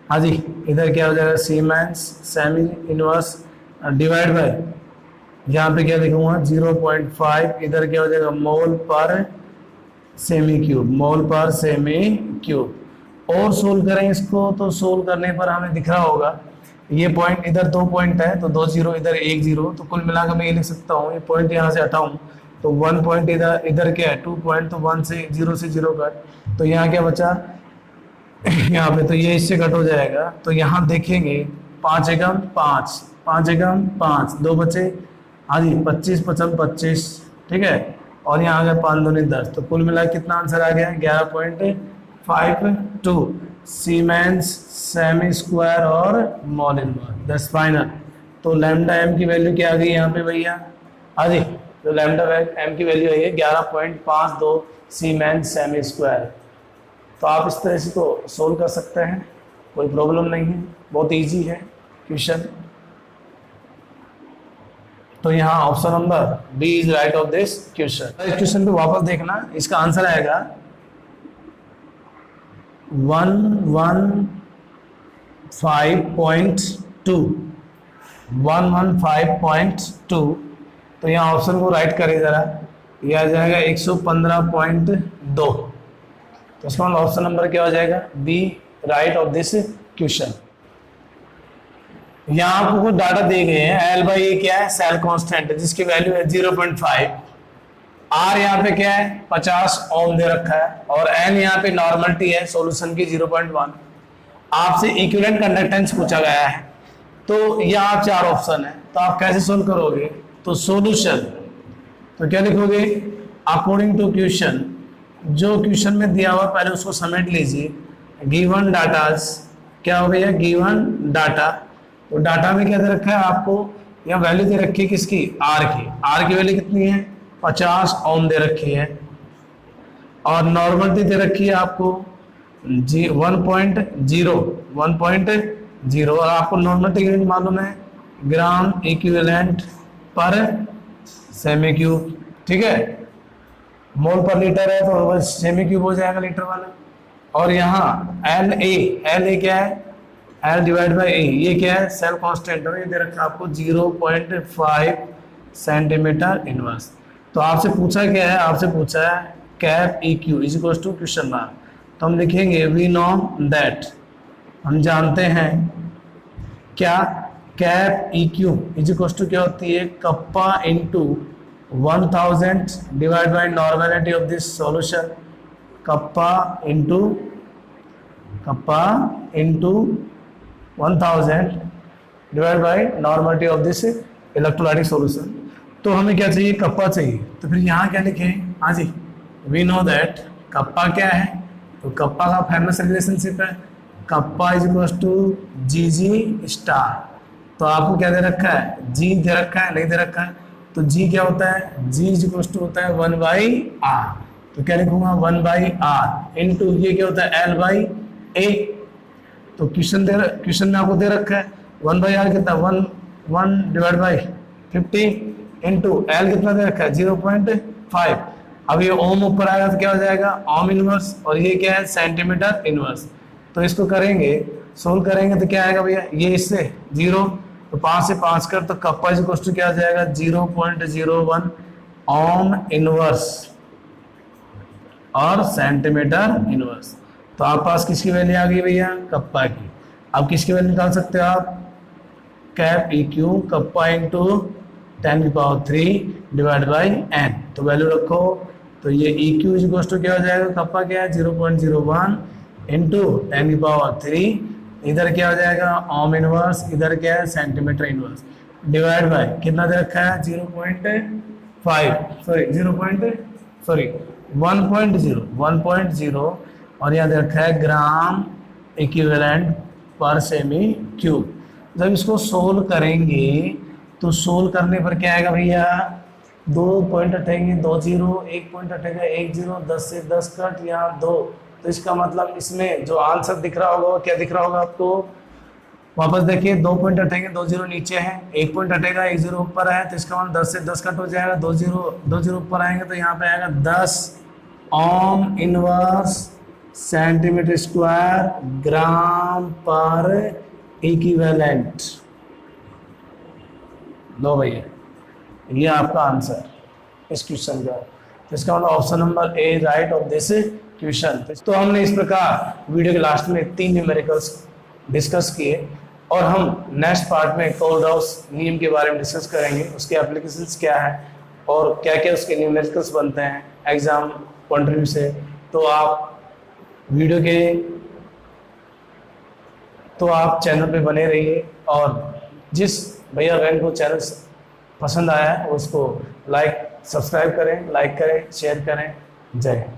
हाँ जी इधर क्या हो जाएगा siemens semi inverse divide by यहाँ पे क्या लिखूंगा 0.5, इधर क्या हो जाएगा मोल पर सेमी क्यूब, मोल पर सेमी क्यूब। और सोल्व करें इसको तो सोल्व करने पर हमें दिख रहा होगा ये पॉइंट, इधर 2 पॉइंट है तो 2 0 इधर 1 0, तो कुल मिलाकर मैं ये लिख सकता हूँ ये पॉइंट यहाँ से हटाऊँ तो 1 पॉइंट इधर क्या है 2 पॉइंट, तो 1 से 0 से 0 कट, तो यहाँ क्या बचा यहाँ पे, तो ये इससे कट हो जाएगा। तो यहाँ देखेंगे 5 एकम 5 5 एकम 5 2 बचे हाँ जी 25 55 25 ठीक है, और यहाँ आ गया 5 दूनी 10, तो कुल मिला कितना आंसर आ गया 11.52 सीमेंस सेमी स्क्वायर और मोल इनवर्स 10 फाइनल। तो लैम्डा एम की वैल्यू क्या आ गई यहाँ पे भैया हाँ जी, तो लैम्डा एम की वैल्यू है 11.52 सीमेंस सेमी स्क्वायर। तो आप इस तरह से तो सोल्व कर सकते हैं, कोई प्रॉब्लम नहीं है, बहुत इजी है क्वेश्चन। तो यहाँ option number B is right of this question. इस क्वेश्चन पे वापस देखना, इसका आंसर आएगा 115.2। तो यहाँ ऑप्शन को राइट करें जरा, यह आ जाएगा 115.2। तो इसका ऑप्शन नंबर क्या हो जाएगा B right of this question. यहाँ आपको कुछ डाटा दिए गए हैं। एल बाई ए क्या है, सेल कांस्टेंट है जिसकी वैल्यू है 0.5। आर यहाँ पे क्या है 50 ओम दे रखा है, और एन यहाँ पे नॉर्मलिटी है सॉल्यूशन की 0.1। आपसे इक्विवेलेंट कंडक्टेंस पूछा गया है, तो यहाँ 4 ऑप्शन है, तो आप कैसे सोल्व करोगे? तो सॉल्यूशन तो क्या लिखोगे? अकॉर्डिंग टू क्वेश्चन, जो क्वेश्चन में दिया हुआ पहले उसको समेट लीजिए। गिवन डाटास क्या हो गया? Given data. तो डाटा में क्या दे रखा है आपको? यहाँ वैल्यू दे रखी है किसकी? आर की। आर की वैल्यू कितनी है? 50 ओम दे रखी है, और नॉर्मलिटी दे रखी है आपको 1.0, और आपको नॉर्मलिटी यूनिट मालूम है ग्राम इक्विवेलेंट पर सेमी क्यूब। ठीक है, मोल पर लीटर है तो बस सेमी क्यूब हो जाएगा लीटर वाला। और यहाँ एल ए क्या है? एल डिवाइड बाई ए, ये क्या है? सेल कांस्टेंट है, ये दे रखा है आपको 0.5 सेंटीमीटर इनवर्स। तो आपसे पूछा क्या है? आपसे पूछा है cap E Q is equal to question mark. तो हम लिखेंगे वी नो दैट, हम जानते हैं क्या? Cap E Q is equal to क्या होती है? Kappa into 1000 divide by normality of this solution. Kappa into 1000 divide by normality of this electrolytic solution. तो हमें क्या चाहिए? कप्पा चाहिए। तो फिर यहाँ क्या लिखें? हाँ जी, वी नो दैट कप्पा क्या है? तो कप्पा का फेमस रिलेशनशिप है kappa is equal to G G star. तो आपको क्या दे रखा है? जी दे रखा है, नहीं दे रखा है? तो जी क्या होता है? जी इज इक्वल टू होता है 1/r। तो क्या लिखूंगा? 1/r इंटू ये क्या होता है? L बाई ए। तो क्वेश्चन में आपको दे रखा है 1/r कितना? 1 डिवाइड बाई 50 इंटू एल कितना दे रखा है? 0.5। अब ये ओम ऊपर आएगा तो क्या हो जाएगा? ओम इनवर्स, और ये क्या है? Centimetre inverse. तो इसको करेंगे, सोल्व करेंगे तो क्या आएगा भैया? ये इससे 0, तो 5 से 5 कर, तो कप्पा इज इक्वल टू क्या हो जाएगा? 0.01 ओम इनवर्स और सेंटीमीटर इनवर्स। तो आप पास किसकी वैल्यू आ गई भैया? कप्पा की। अब किसकी वैल्यू निकाल सकते हो आप? Cap E Q kappa into 10³ divide by N. तो वैल्यू रखो, तो ये E Q is equal to क्या हो जाएगा? कप्पा क्या है? 0.01 इंटू 10³ इधर क्या हो जाएगा? ओम इनवर्स, इधर क्या है? सेंटीमीटर इनवर्स, डिवाइड बाय कितना दे रखा है? 1.0, और यहाँ दे रखा है ग्राम इक्विवेलेंट पर सेमी क्यूब। जब इसको सोल्व करेंगे तो सोल्व करने पर क्या आएगा भैया? 2 पॉइंट हटेंगे, 2 0, 1 पॉइंट हटेगा, 1 0, 10 से 10 कट, यहाँ 2। तो इसका मतलब इसमें जो आंसर दिख रहा होगा क्या दिख रहा होगा आपको? वापस देखिए, 2 पॉइंट हटेंगे, 2 0 नीचे है, 1 पॉइंट हटेगा, 1 0 ऊपर है, तो इसका मतलब 10 से 10 कट हो जाएगा, 2 0 ऊपर आएंगे तो यहाँ पे आएगा 10 ओम इनवर्स सेंटीमीटर स्क्वायर ग्राम पर इक्विवेलेंट। लो भैया, ये आपका आंसर इस क्वेश्चन का। तो इसका मतलब option number A right of this question. तो हमने इस प्रकार वीडियो के लास्ट में 3 न्यूमेरिकल्स डिस्कस किए, और हम नेक्स्ट पार्ट में कोलराउस नियम के बारे में डिस्कस करेंगे, उसके एप्लीकेशंस क्या है और क्या क्या उसके न्यूमेरिकल्स बनते हैं एग्जाम पॉइंट ऑफ व्यू से। तो आप वीडियो के तो आप चैनल पे बने रहिए, और जिस भैया बहन को चैनल पसंद आया है उसको सब्सक्राइब करें, लाइक करें, शेयर करें। जय हिंद।